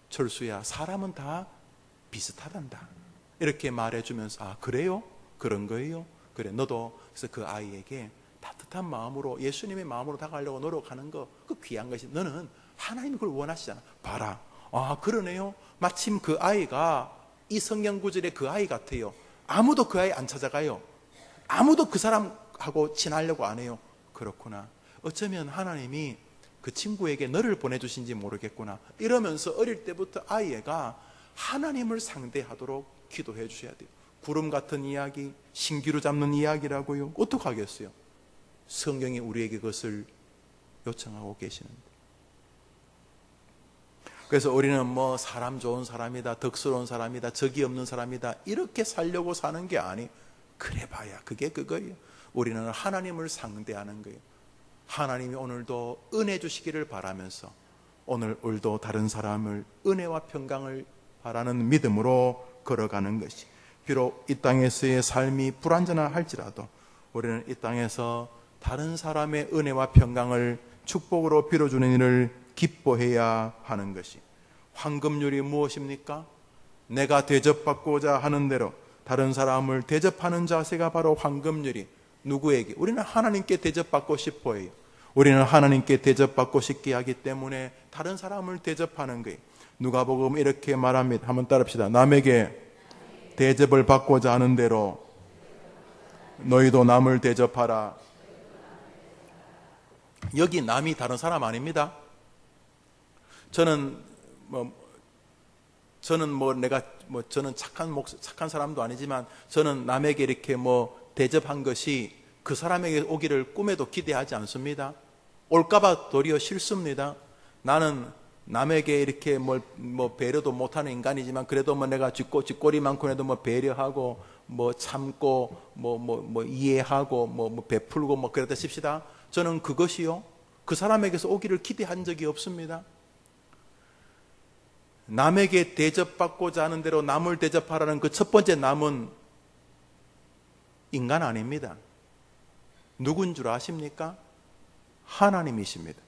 철수야 사람은 다 비슷하단다. 이렇게 말해주면서 아 그래요? 그런 거예요? 그래 너도 그래서 그 아이에게 따뜻한 마음으로 예수님의 마음으로 다가가려고 노력하는 거 그 귀한 것이 너는 하나님이 그걸 원하시잖아. 봐라. 아 그러네요. 마침 그 아이가 이 성경 구절의 그 아이 같아요. 아무도 그 아이 안 찾아가요. 아무도 그 사람하고 친하려고 안 해요. 그렇구나. 어쩌면 하나님이 그 친구에게 너를 보내주신지 모르겠구나. 이러면서 어릴 때부터 아이가 하나님을 상대하도록 기도해 주셔야 돼요. 구름 같은 이야기, 신기루 잡는 이야기라고요. 어떡하겠어요? 성경이 우리에게 그것을 요청하고 계시는데 그래서 우리는 뭐 사람 좋은 사람이다, 덕스러운 사람이다, 적이 없는 사람이다, 이렇게 살려고 사는 게 그래 봐야 그게 그거예요. 우리는 하나님을 상대하는 거예요. 하나님이 오늘도 은혜 주시기를 바라면서 오늘도 다른 사람을 은혜와 평강을 바라는 믿음으로 걸어가는 것이, 비록 이 땅에서의 삶이 불완전하 할지라도 우리는 이 땅에서 다른 사람의 은혜와 평강을 축복으로 빌어주는 일을 기뻐해야 하는 것이, 황금률이 무엇입니까? 내가 대접받고자 하는 대로 다른 사람을 대접하는 자세가 바로 황금률이. 누구에게? 우리는 하나님께 대접받고 싶어 해요. 우리는 하나님께 대접받고 싶게 하기 때문에 다른 사람을 대접하는 거예요. 누가복음 이렇게 말합니다. 한번 따라합시다. 남에게 대접을 받고자 하는 대로 너희도 남을 대접하라. 여기 남이 다른 사람 아닙니다. 저는 착한 사람도 아니지만 저는 남에게 이렇게 대접한 것이 그 사람에게 오기를 꿈에도 기대하지 않습니다. 올까봐 도리어 싫습니다. 나는 남에게 이렇게 배려도 못하는 인간이지만 그래도 내가 쥐꼬리 많고 해도 배려하고 참고 이해하고 베풀고 그러다 칩시다. 저는 그것이요, 그 사람에게서 오기를 기대한 적이 없습니다. 남에게 대접받고자 하는 대로 남을 대접하라는 그 첫 번째 남은 인간 아닙니다. 누군 줄 아십니까? 하나님이십니다.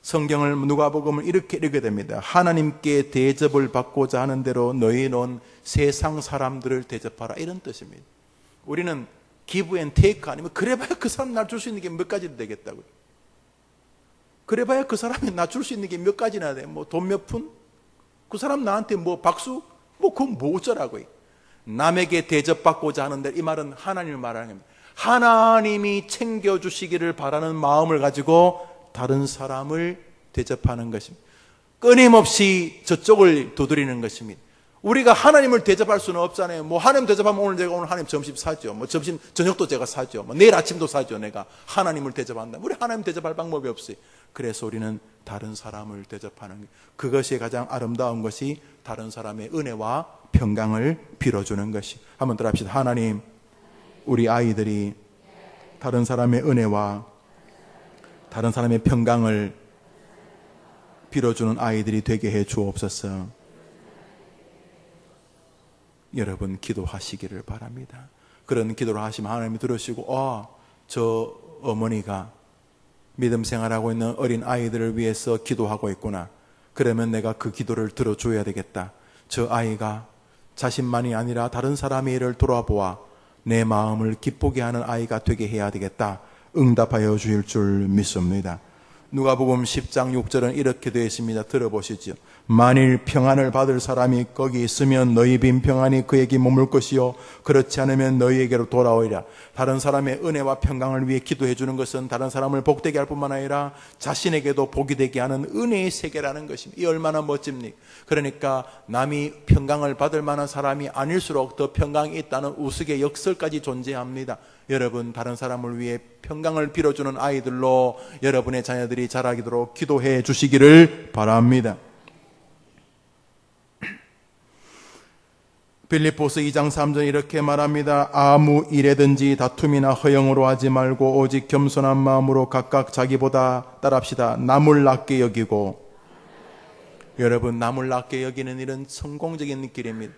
성경을 누가복음을 이렇게 읽게 됩니다. 하나님께 대접을 받고자 하는 대로 너희는 세상 사람들을 대접하라, 이런 뜻입니다. 우리는 기브 앤 테이크 아니면 그래봐야 그 사람 나 줄 수 있는 게 몇 가지 되겠다고요. 그래봐야 그 사람이 나 줄 수 있는 게 몇 가지나 돼. 돈 몇 푼? 그 사람 나한테 박수? 그건 어쩌라고요. 남에게 대접받고자 하는데, 이 말은 하나님을 말하는 겁니다. 하나님이 챙겨주시기를 바라는 마음을 가지고 다른 사람을 대접하는 것입니다. 끊임없이 저쪽을 두드리는 것입니다. 우리가 하나님을 대접할 수는 없잖아요. 하나님 대접하면 오늘 하나님 점심 사죠. 저녁도 제가 사죠. 내일 아침도 사죠. 내가 하나님을 대접한다. 우리 하나님 대접할 방법이 없어요. 그래서 우리는 다른 사람을 대접하는 것. 그것이 가장 아름다운 것이 다른 사람의 은혜와 평강을 빌어주는 것이. 한번 따라 합시다. 하나님, 우리 아이들이 다른 사람의 은혜와 다른 사람의 평강을 빌어주는 아이들이 되게 해 주옵소서. 여러분 기도하시기를 바랍니다. 그런 기도를 하시면 하나님이 들으시고, 저 어머니가 믿음 생활하고 있는 어린 아이들을 위해서 기도하고 있구나. 그러면 내가 그 기도를 들어줘야 되겠다. 저 아이가 자신만이 아니라 다른 사람의 일을 돌아보아 내 마음을 기쁘게 하는 아이가 되게 해야 되겠다. 응답하여 주실 줄 믿습니다. 누가복음 10장 6절은 이렇게 되어 있습니다. 들어보시죠. 만일 평안을 받을 사람이 거기 있으면 너희 빈 평안이 그에게 머물 것이요 그렇지 않으면 너희에게로 돌아오리라. 다른 사람의 은혜와 평강을 위해 기도해 주는 것은 다른 사람을 복되게 할 뿐만 아니라 자신에게도 복이 되게 하는 은혜의 세계라는 것입니다. 이 얼마나 멋집니까? 그러니까 남이 평강을 받을 만한 사람이 아닐수록 더 평강이 있다는 우스개 역설까지 존재합니다. 여러분, 다른 사람을 위해 평강을 빌어주는 아이들로 여러분의 자녀들이 자라도록 기도해 주시기를 바랍니다. 빌립보서 2장 3절 이렇게 말합니다. 아무 일에든지 다툼이나 허영으로 하지 말고 오직 겸손한 마음으로 각각 자기보다, 따라합시다, 남을 낮게 여기고. 여러분, 남을 낮게 여기는 일은 성공적인 길입니다.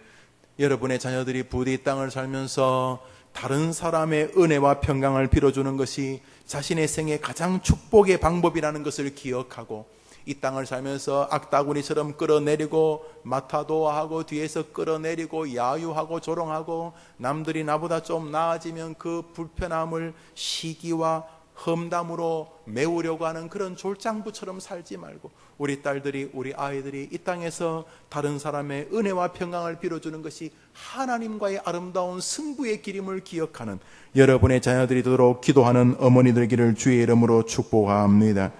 여러분의 자녀들이 부디 이 땅을 살면서 다른 사람의 은혜와 평강을 빌어주는 것이 자신의 생의 가장 축복의 방법이라는 것을 기억하고, 이 땅을 살면서 악다구니처럼 끌어내리고 마타도하고 뒤에서 끌어내리고 야유하고 조롱하고 남들이 나보다 좀 나아지면 그 불편함을 시기와 험담으로 메우려고 하는 그런 졸장부처럼 살지 말고, 우리 딸들이, 우리 아이들이 이 땅에서 다른 사람의 은혜와 평강을 빌어주는 것이 하나님과의 아름다운 승부의 길임을 기억하는 여러분의 자녀들이 되도록 기도하는 어머니들기를 주의 이름으로 축복합니다.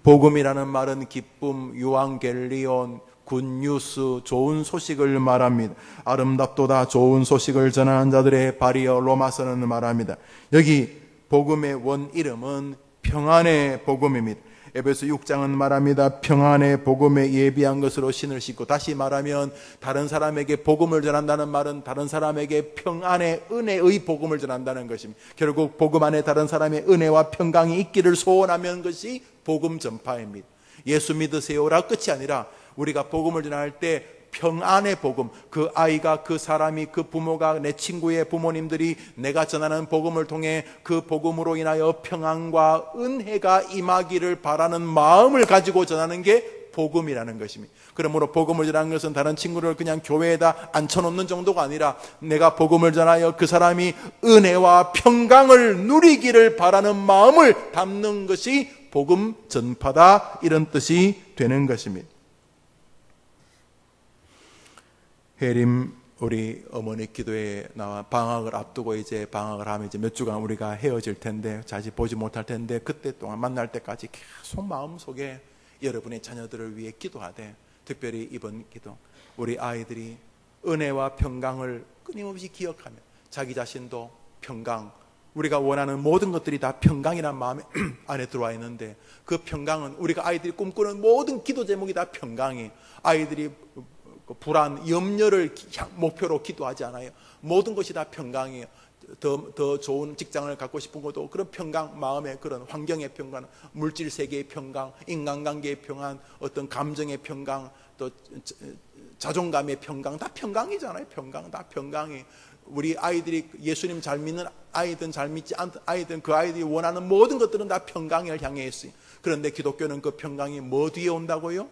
복음이라는 말은 기쁨, 유앙겔리온, 굿뉴스, 좋은 소식을 말합니다. 아름답도다 좋은 소식을 전하는 자들의 발이여, 로마서는 말합니다. 여기 복음의 원 이름은 평안의 복음입니다. 에베소 6장은 말합니다. 평안의 복음에 예비한 것으로 신을 신고, 다시 말하면 다른 사람에게 복음을 전한다는 말은 다른 사람에게 평안의 은혜의 복음을 전한다는 것입니다. 결국 복음 안에 다른 사람의 은혜와 평강이 있기를 소원하면 것이 복음 전파입니다. 예수 믿으세요라 끝이 아니라 우리가 복음을 전할 때 평안의 복음, 그 아이가, 그 사람이, 그 부모가, 내 친구의 부모님들이 내가 전하는 복음을 통해 그 복음으로 인하여 평안과 은혜가 임하기를 바라는 마음을 가지고 전하는 게 복음이라는 것입니다. 그러므로 복음을 전하는 것은 다른 친구를 그냥 교회에다 앉혀놓는 정도가 아니라 내가 복음을 전하여 그 사람이 은혜와 평강을 누리기를 바라는 마음을 담는 것이 복음 전파다, 이런 뜻이 되는 것입니다. 혜림 우리 어머니 기도에 나와 방학을 앞두고 이제 방학을 하면 이제 몇 주간 우리가 헤어질 텐데, 자주 보지 못할 텐데, 그때 동안 만날 때까지 계속 마음속에 여러분의 자녀들을 위해 기도하되, 특별히 이번 기도, 우리 아이들이 은혜와 평강을 끊임없이 기억하며 자기 자신도 평강, 우리가 원하는 모든 것들이 다 평강이란 마음 안에 들어와 있는데, 그 평강은 우리가 아이들이 꿈꾸는 모든 기도 제목이 다 평강이, 아이들이 불안, 염려를 목표로 기도하지 않아요. 모든 것이 다 평강이에요. 더 좋은 직장을 갖고 싶은 것도 그런 평강, 마음의 그런 환경의 평강, 물질 세계의 평강, 인간관계의 평안, 어떤 감정의 평강, 또 자존감의 평강, 다 평강이잖아요. 평강, 다 평강이. 우리 아이들이 예수님 잘 믿는 아이든 잘 믿지 않는 아이든 그 아이들이 원하는 모든 것들은 다 평강을 향해 있어요. 그런데 기독교는 그 평강이 뭐 뒤에 온다고요?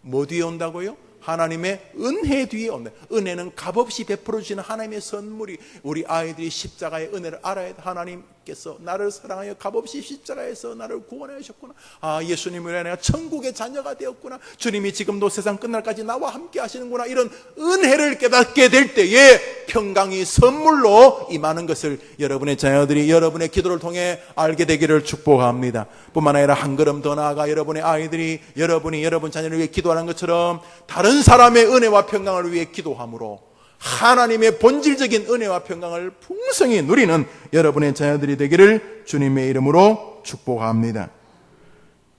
뭐 뒤에 온다고요? 하나님의 은혜 뒤에 온다. 은혜는 값없이 베풀어 주시는 하나님의 선물이, 우리 아이들이 십자가의 은혜를 알아야 돼. 하나님께서 나를 사랑하여 값없이 십자가에서 나를 구원해 주셨구나. 아, 예수님을 위해 내가 천국의 자녀가 되었구나. 주님이 지금도 세상 끝날까지 나와 함께 하시는구나. 이런 은혜를 깨닫게 될 때에 평강이 선물로 임하는 것을 여러분의 자녀들이 여러분의 기도를 통해 알게 되기를 축복합니다. 뿐만 아니라 한 걸음 더 나아가 여러분의 아이들이 여러분이 여러분 자녀를 위해 기도하는 것처럼 다른 사람의 은혜와 평강을 위해 기도함으로 하나님의 본질적인 은혜와 평강을 풍성히 누리는 여러분의 자녀들이 되기를 주님의 이름으로 축복합니다.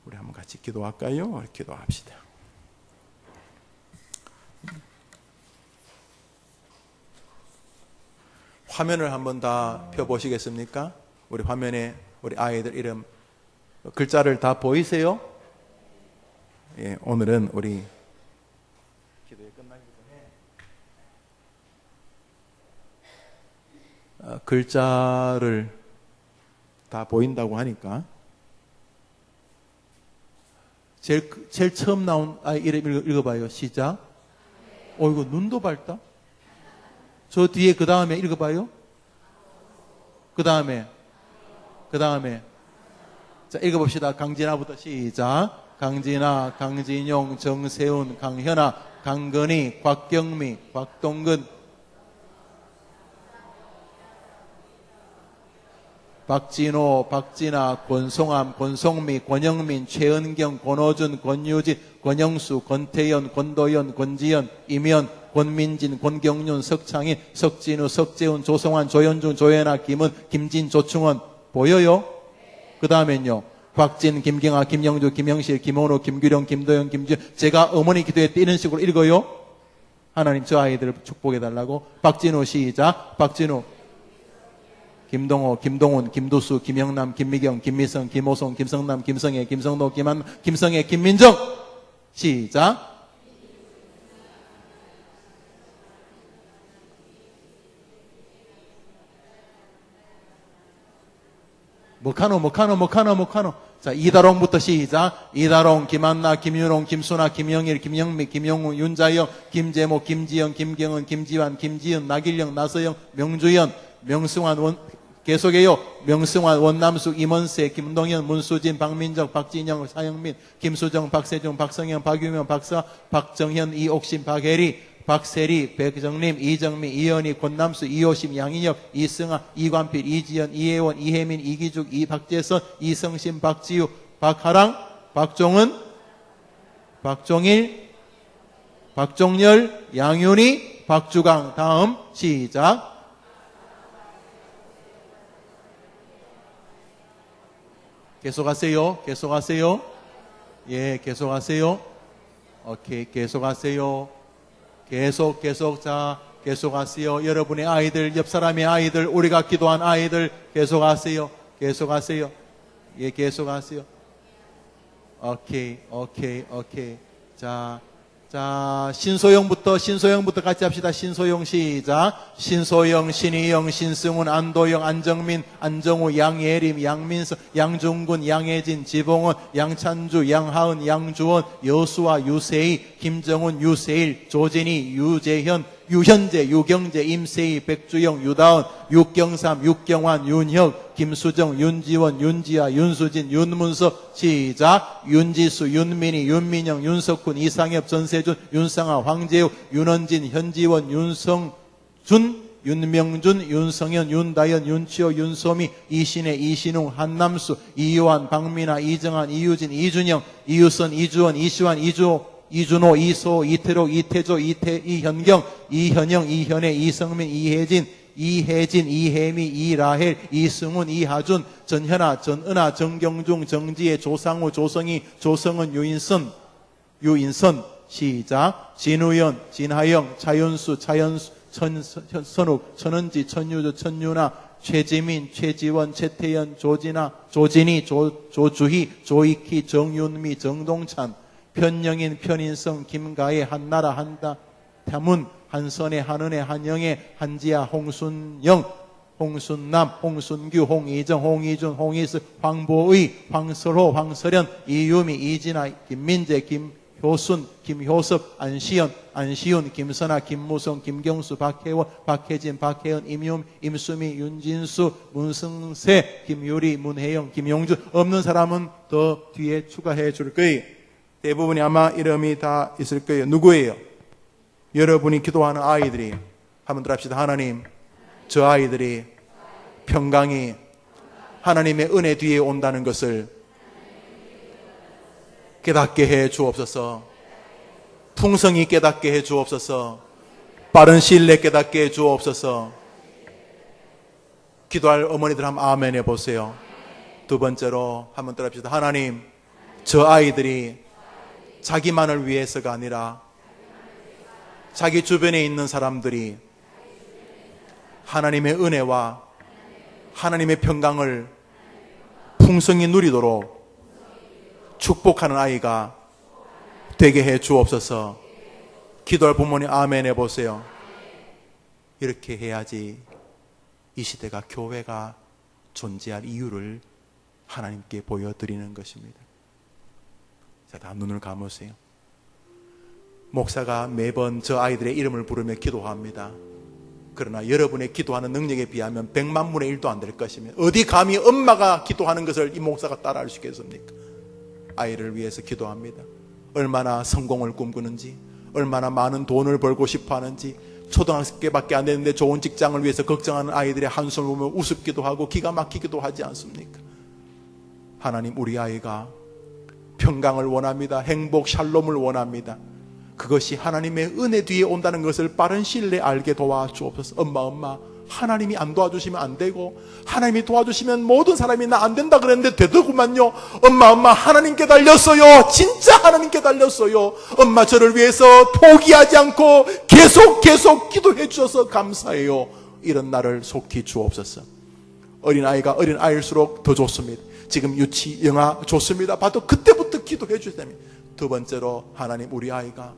우리 한번 같이 기도할까요? 기도합시다. 화면을 한번 다 펴보시겠습니까? 우리 화면에 우리 아이들 이름, 글자를 다 보이세요? 예, 오늘은 우리 기도에 끝나기 전에 글자를 다 보인다고 하니까 제일 처음 나온 아이 이름 읽어봐요. 시작. 이거 눈도 밝다. 저 뒤에 그 다음에 읽어봐요. 그 다음에 자, 읽어봅시다. 강진아부터 시작. 강진아, 강진용, 정세훈, 강현아, 강건희, 곽경미, 곽동근, 박진호, 박진아, 권송암, 권송미, 권영민, 최은경, 권호준, 권유진, 권영수, 권태연, 권도연, 권지연, 임현, 권민진, 권경윤, 석창인, 석진우, 석재훈, 조성환, 조현중, 조현아, 김은, 김진, 조충원. 보여요? 그 다음엔요. 곽진, 김경아, 김영주, 김영실, 김원호, 김규령, 김도영, 김지현. 제가 어머니 기도회 때 이런 식으로 읽어요. 하나님 저 아이들을 축복해달라고. 박진호 시작. 박진호, 김동호, 김동훈, 김도수, 김영남, 김미경, 김미성, 김호송, 김성남, 김성애, 김성도, 김한, 김성애, 김민정. 시작. 뭐카노. 자, 이다롱부터 시작. 이다롱, 김한나, 김윤홍, 김순아, 김영일, 김영미, 김영우, 윤자영, 김재모, 김지영, 김경은, 김지환, 김지은, 나길영, 나서영, 명주연, 명승환, 계속해요. 명승환, 원남숙, 임원세, 김동현, 문수진, 박민정, 박진영, 사영민, 김수정, 박세중, 박성현, 박유명, 박사, 박정현, 이옥신, 박혜리, 박세리, 백정림, 이정미, 이현희, 권남수, 이호심, 양인혁, 이승아, 이관필, 이지연, 이혜원, 이혜민, 이기죽, 박재선, 이성신, 박지우, 박하랑, 박종은, 박종일, 박종열, 양윤희, 박주강. 다음 시작. 계속하세요. 예, 계속하세요. 오케이, 계속하세요. 계속. 자, 계속하세요. 여러분의 아이들, 옆 사람의 아이들, 우리가 기도한 아이들, 계속하세요. 예, 계속하세요. 오케이. 자, 신소영부터 같이 합시다. 신소영 시작. 신소영, 신희영, 신승훈, 안도영, 안정민, 안정우, 양예림, 양민서, 양중근, 양혜진, 지봉원, 양찬주, 양하은, 양주원, 여수아, 유세희, 김정훈, 유세일, 조진희, 유재현, 유현재, 유경재, 임세희, 백주영, 유다은, 육경삼, 육경환, 윤혁, 김수정, 윤지원, 윤지아, 윤수진, 윤문석 시작. 윤지수, 윤민희, 윤민영, 윤석훈, 이상엽, 전세준, 윤상아, 황재욱, 윤원진, 현지원, 윤성준, 윤명준, 윤성현, 윤다연, 윤치호, 윤소미, 이신혜, 이신웅, 한남수, 이요한, 박민아, 이정한, 이유진, 이준영, 이유선, 이주원, 이시환, 이준호, 이소, 이태록, 이태조, 이현경, 이현영, 이현애, 이성민, 이혜진, 이혜미, 이라헬, 이승훈, 이하준, 전현아, 전은아, 정경중, 정지혜, 조상우, 조성희, 조성은, 유인선 시작. 진우연, 진하영, 차윤수, 천선욱, 천은지, 천유조, 천유나, 최지민, 최지원, 최태연, 조진희, 조주희, 조익희, 정윤미, 정동찬, 편영인, 편인성, 김가혜, 한나라, 한다문, 한선혜, 한은혜, 한영애, 한지아, 홍순영, 홍순남, 홍순규, 홍이정, 홍이준, 홍이슬, 황보의, 황설호, 황설현, 이유미, 이진아, 김민재, 김효순, 김효섭, 안시윤, 김선아, 김무성, 김경수, 박혜원, 박혜진, 박혜은, 임수미, 윤진수, 문승세, 김유리, 문혜영, 김용준. 없는 사람은 더 뒤에 추가해 줄 거예요. 대부분이 아마 이름이 다 있을 거예요. 누구예요? 여러분이 기도하는 아이들이. 한번 더 합시다. 하나님, 저 아이들이 평강이 하나님의 은혜 뒤에 온다는 것을 깨닫게 해 주옵소서. 풍성히 깨닫게 해 주옵소서. 빠른 시일 내에 깨닫게 해 주옵소서. 기도할 어머니들 한번 아멘 해보세요. 두 번째로 한번 더 합시다. 하나님, 저 아이들이 자기만을 위해서가 아니라 자기 주변에 있는 사람들이 하나님의 은혜와 하나님의 평강을 풍성히 누리도록 축복하는 아이가 되게 해 주옵소서. 기도할 부모님 아멘 해보세요. 이렇게 해야지 이 시대가 교회가 존재할 이유를 하나님께 보여드리는 것입니다. 자, 다 눈을 감으세요. 목사가 매번 저 아이들의 이름을 부르며 기도합니다. 그러나 여러분의 기도하는 능력에 비하면 100만 분의 1도 안 될 것입니다. 어디 감히 엄마가 기도하는 것을 이 목사가 따라할 수 있겠습니까? 아이를 위해서 기도합니다. 얼마나 성공을 꿈꾸는지, 얼마나 많은 돈을 벌고 싶어 하는지, 초등학교밖에 안 됐는데 좋은 직장을 위해서 걱정하는 아이들의 한숨을 보며 우습기도 하고 기가 막히기도 하지 않습니까? 하나님, 우리 아이가 평강을 원합니다. 행복, 샬롬을 원합니다. 그것이 하나님의 은혜 뒤에 온다는 것을 빠른 시일 내에 알게 도와주옵소서. 엄마, 하나님이 안 도와주시면 안 되고, 하나님이 도와주시면 모든 사람이 나 안 된다 그랬는데 되더구만요. 엄마, 하나님께 달렸어요. 진짜 하나님께 달렸어요. 엄마, 저를 위해서 포기하지 않고 계속 기도해 주셔서 감사해요. 이런 나를 속히 주옵소서. 어린아이가 어린아이일수록 더 좋습니다. 지금 유치, 영아 좋습니다. 봐도 그때부터 기도해 주셔야 됩니다. 두 번째로, 하나님, 우리 아이가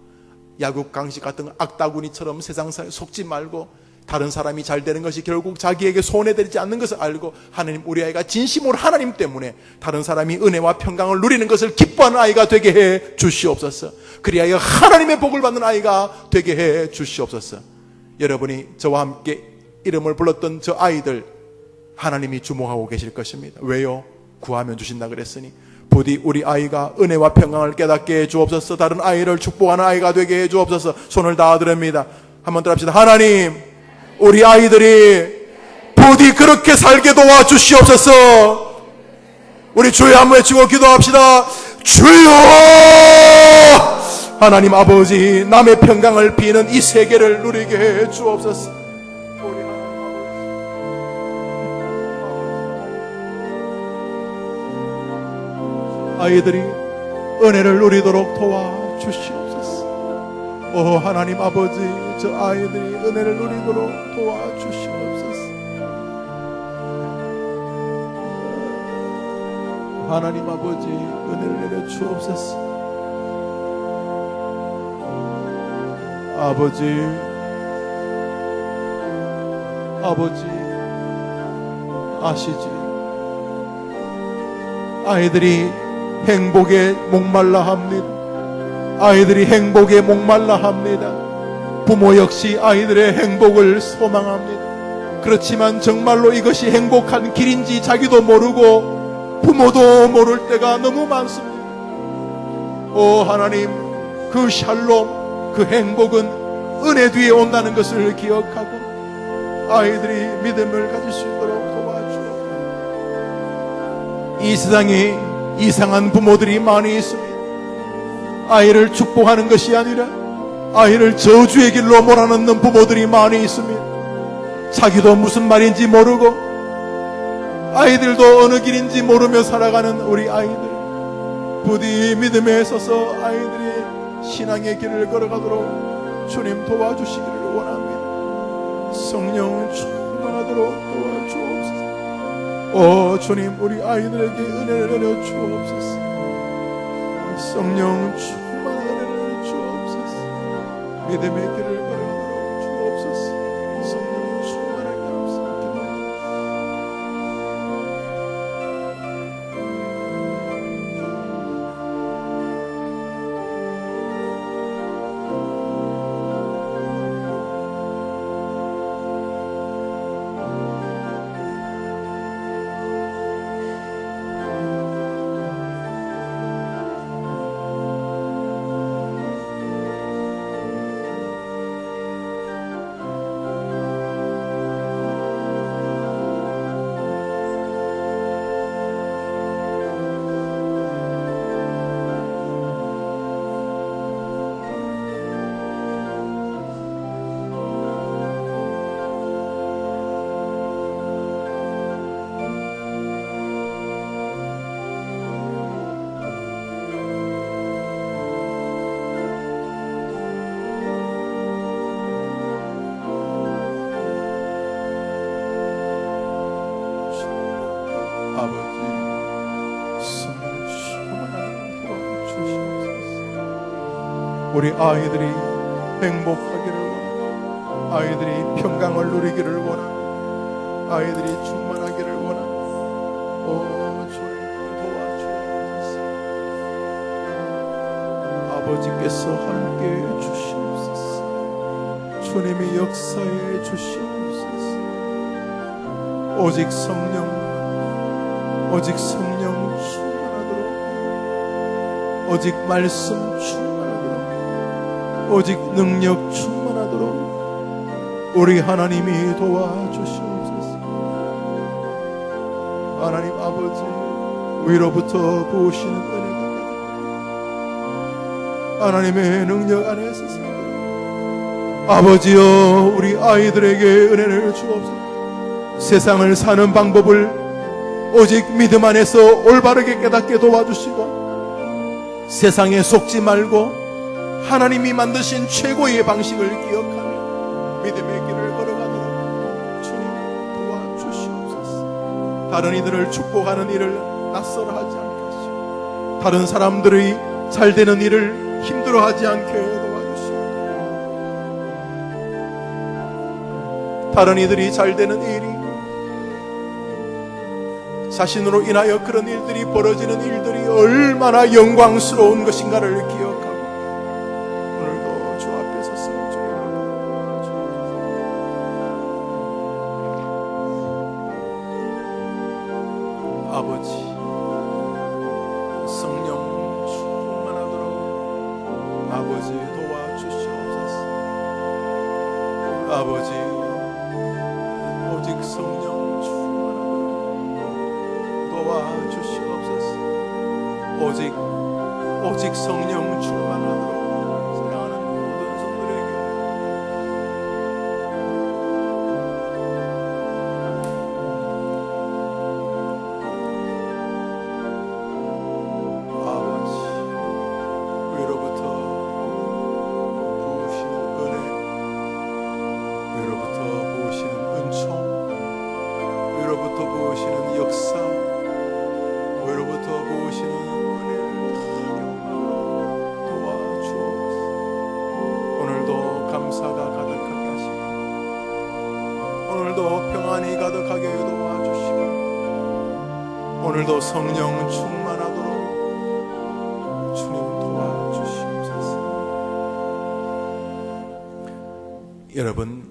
야국 강식 같은 악다구니처럼 세상사에 속지 말고 다른 사람이 잘 되는 것이 결국 자기에게 손해되지 않는 것을 알고, 하나님, 우리 아이가 진심으로 하나님 때문에 다른 사람이 은혜와 평강을 누리는 것을 기뻐하는 아이가 되게 해 주시옵소서. 그리하여 하나님의 복을 받는 아이가 되게 해 주시옵소서. 여러분이 저와 함께 이름을 불렀던 저 아이들 하나님이 주목하고 계실 것입니다. 왜요? 구하면 주신다 그랬으니 부디 우리 아이가 은혜와 평강을 깨닫게 해 주옵소서. 다른 아이를 축복하는 아이가 되게 해 주옵소서. 손을 다 드립니다. 한번 더 합시다. 하나님, 우리 아이들이 부디 그렇게 살게 도와주시옵소서. 우리 주여 한번 외치고 기도합시다. 주여! 하나님 아버지, 남의 평강을 비는 이 세계를 누리게 해 주옵소서. 아이들이 은혜를 누리도록 도와주시옵소서. 오 하나님 아버지, 저 아이들이 은혜를 누리도록 도와주시옵소서. 하나님 아버지, 은혜를 내려 주옵소서. 아버지 아시지? 아이들이 행복에 목말라 합니다. 아이들이 행복에 목말라 합니다. 부모 역시 아이들의 행복을 소망합니다. 그렇지만 정말로 이것이 행복한 길인지 자기도 모르고 부모도 모를 때가 너무 많습니다. 오 하나님, 그 샬롬, 그 행복은 은혜 뒤에 온다는 것을 기억하고 아이들이 믿음을 가질 수 있도록 도와주옵소서. 이 세상에 이상한 부모들이 많이 있습니다. 아이를 축복하는 것이 아니라 아이를 저주의 길로 몰아넣는 부모들이 많이 있습니다. 자기도 무슨 말인지 모르고 아이들도 어느 길인지 모르며 살아가는 우리 아이들, 부디 믿음에 서서 아이들이 신앙의 길을 걸어가도록 주님 도와주시기를 원합니다. 성령 충만하도록 도와주옵소서. 오 주님, 우리 아이들에게 은혜를 내려 주옵소서. 성령 충만한 은혜를 내려 주옵소서. 믿음의 길을 걸어가도록 주옵소서. 성령 충만하게 하옵소서. 아버지, 성령 충만하게 도와주시옵소서. 우리 아이들이 행복하기를 원하고 아이들이 평강을 누리기를 원하고 아이들이 충만하기를 원하고 오 주님 도와주옵소서. 아버지께서 함께해 주시옵소서. 주님이 역사해 주시옵소서. 오직 성령 충만하도록, 오직 말씀 충만하도록, 오직 능력 충만하도록 우리 하나님이 도와주시옵소서. 하나님 아버지, 위로부터 부으시는 은혜가 가득하고 하나님의 능력 안에서 살도록 아버지여, 우리 아이들에게 은혜를 주옵소서. 세상을 사는 방법을 오직 믿음 안에서 올바르게 깨닫게 도와주시고 세상에 속지 말고 하나님이 만드신 최고의 방식을 기억하며 믿음의 길을 걸어가도록 주님 도와주시옵소서. 다른 이들을 축복하는 일을 낯설어하지 않게 하시고 다른 사람들이 잘 되는 일을 힘들어하지 않게 도와주시고 다른 이들이 잘 되는 일이 자신으로 인하여 그런 일들이 벌어지는 일들이 얼마나 영광스러운 것인가를 기억하고 오늘도 주 앞에 서서 주님을 도와주옵소서. 아버지, 성령 충만하도록 아버지 도와주시옵소서. 아버지, 오직 성령 도와주시옵소서. 오직 성령 충만하도록 사랑하는 모든 성도들에게 아버지 오늘도 평안이 가득하게 도와주시고 오늘도 성령 충만하도록 주님 도와주시옵소서. 여러분,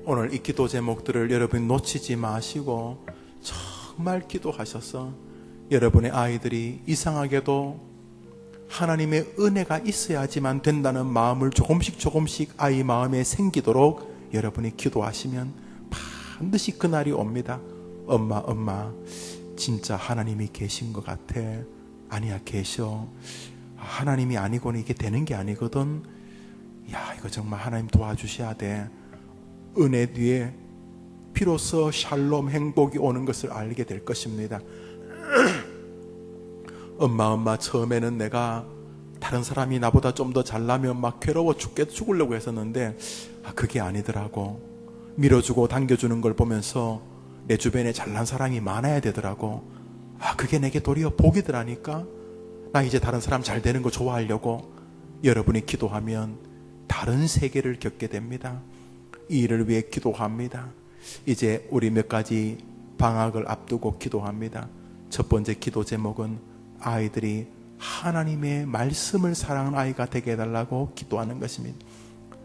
오늘 이 기도 제목들을 여러분 놓치지 마시고 정말 기도하셔서 여러분의 아이들이 이상하게도 하나님의 은혜가 있어야지만 된다는 마음을 조금씩 아이 마음에 생기도록 여러분이 기도하시면 반드시 그날이 옵니다. 엄마 진짜 하나님이 계신 것 같아. 아니야, 계셔. 하나님이 아니고는 이게 되는 게 아니거든. 야, 이거 정말 하나님 도와주셔야 돼. 은혜 뒤에 비로소 샬롬 행복이 오는 것을 알게 될 것입니다. 엄마 처음에는 내가 다른 사람이 나보다 좀 더 잘나면 막 괴로워 죽으려고 했었는데 그게 아니더라고. 밀어주고 당겨주는 걸 보면서 내 주변에 잘난 사람이 많아야 되더라고. 그게 내게 도리어 복이더라니까. 나 이제 다른 사람 잘 되는 거 좋아하려고. 여러분이 기도하면 다른 세계를 겪게 됩니다. 이 일을 위해 기도합니다. 이제 우리 몇 가지 방학을 앞두고 기도합니다. 첫 번째 기도 제목은 아이들이 하나님의 말씀을 사랑하는 아이가 되게 해달라고 기도하는 것입니다.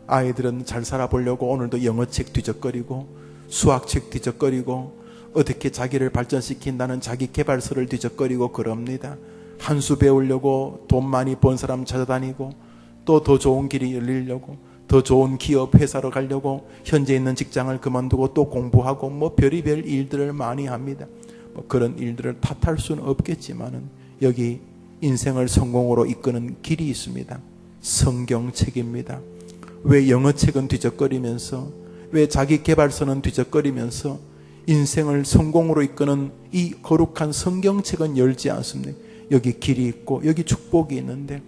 아이들은 잘 살아보려고 오늘도 영어책 뒤적거리고 수학책 뒤적거리고 어떻게 자기를 발전시킨다는 자기 개발서를 뒤적거리고 그럽니다. 한 수 배우려고 돈 많이 번 사람 찾아다니고 또 더 좋은 길이 열리려고 더 좋은 기업 회사로 가려고 현재 있는 직장을 그만두고 또 공부하고 별의별 일들을 많이 합니다. 그런 일들을 탓할 수는 없겠지만은 여기 인생을 성공으로 이끄는 길이 있습니다. 성경책입니다. 왜 영어책은 뒤적거리면서, 왜 자기 개발서는 뒤적거리면서 인생을 성공으로 이끄는 이 거룩한 성경책은 열지 않습니까? 여기 길이 있고 여기 축복이 있는데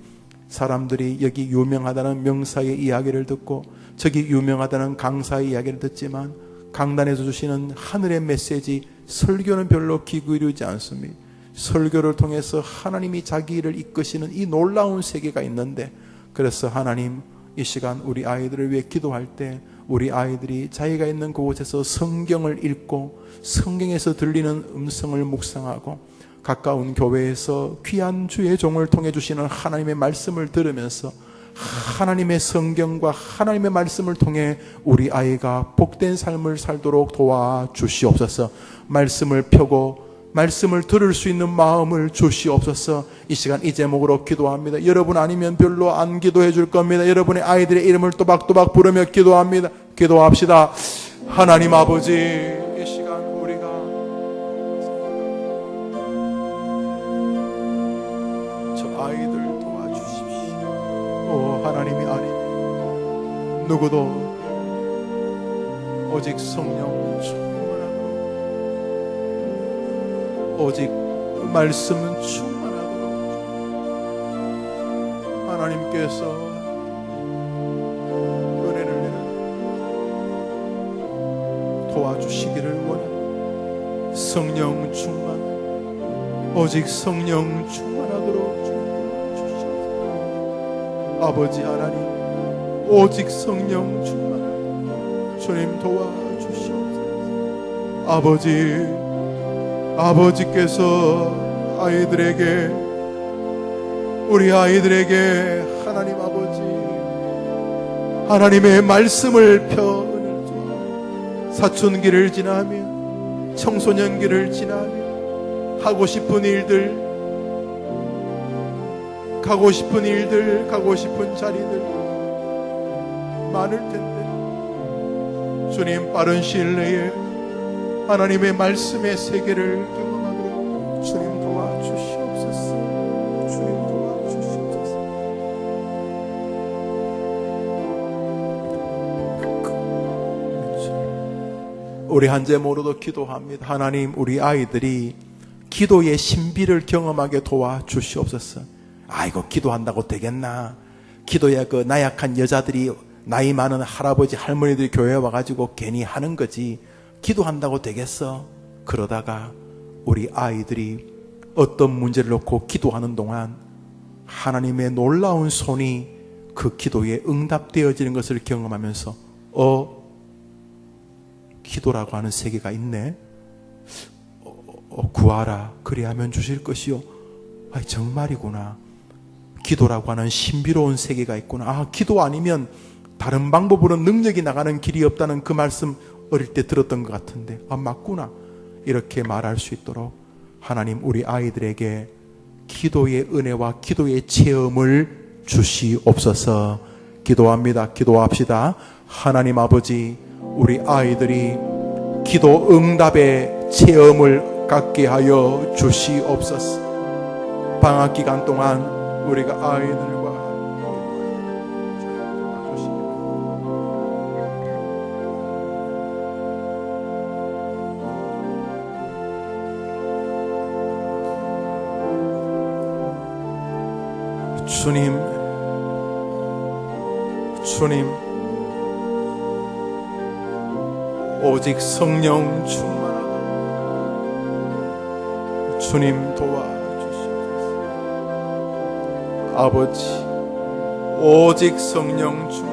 사람들이 여기 유명하다는 명사의 이야기를 듣고 저기 유명하다는 강사의 이야기를 듣지만 강단에서 주시는 하늘의 메시지, 설교는 별로 귀 기울이지 않습니다. 설교를 통해서 하나님이 자기 일을 이끄시는 이 놀라운 세계가 있는데, 그래서 하나님 이 시간 우리 아이들을 위해 기도할 때 우리 아이들이 자기가 있는 그곳에서 성경을 읽고 성경에서 들리는 음성을 묵상하고 가까운 교회에서 귀한 주의 종을 통해 주시는 하나님의 말씀을 들으면서 하나님의 성경과 하나님의 말씀을 통해 우리 아이가 복된 삶을 살도록 도와주시옵소서. 말씀을 펴고 말씀을 들을 수 있는 마음을 주시옵소서. 이 시간 이 제목으로 기도합니다. 여러분 아니면 별로 안 기도해 줄 겁니다. 여러분의 아이들의 이름을 또박또박 부르며 기도합니다. 기도합시다. 하나님 아버지, 이 시간 우리가 저 아이들 도와주십시오. 하나님이 아니면 누구도 오직 성령 충만하고 오직 말씀은 충만하도록 하나님께서 은혜를 내려 도와주시기를 원합니다. 성령 충만, 오직 성령 충만하도록 주시옵소서. 아버지 하나님, 오직 성령 충만하도록 주님 도와주시옵소서. 아버지께서 아이들에게, 우리 아이들에게 하나님 아버지 하나님의 말씀을 펴 사춘기를 지나며 청소년기를 지나며 하고 싶은 일들, 가고 싶은 일들, 가고 싶은 자리들 많을 텐데 주님 빠른 시일 내에 하나님의 말씀의 세계를 경험하도록 주님 도와주시옵소서. 주님 도와주시옵소서. 우리 한 제목으로도 기도합니다. 하나님, 우리 아이들이 기도의 신비를 경험하게 도와주시옵소서. 이거 기도한다고 되겠나? 기도야 그 나약한 여자들이, 나이 많은 할아버지 할머니들이 교회에 와가지고 괜히 하는 거지. 기도한다고 되겠어? 그러다가 우리 아이들이 어떤 문제를 놓고 기도하는 동안 하나님의 놀라운 손이 그 기도에 응답되어지는 것을 경험하면서 기도라고 하는 세계가 있네. 구하라 그리하면 주실 것이요. 정말이구나. 기도라고 하는 신비로운 세계가 있구나. 기도 아니면 다른 방법으로 능력이 나가는 길이 없다는 그 말씀 어릴 때 들었던 것 같은데 맞구나. 이렇게 말할 수 있도록 하나님 우리 아이들에게 기도의 은혜와 기도의 체험을 주시옵소서. 기도합니다. 기도합시다. 하나님 아버지, 우리 아이들이 기도 응답의 체험을 갖게 하여 주시옵소서. 방학 기간 동안 우리가 아이들과 주님 오직 성령 충만하다. 주님 도와주시옵소서. 아버지 오직 성령 충만,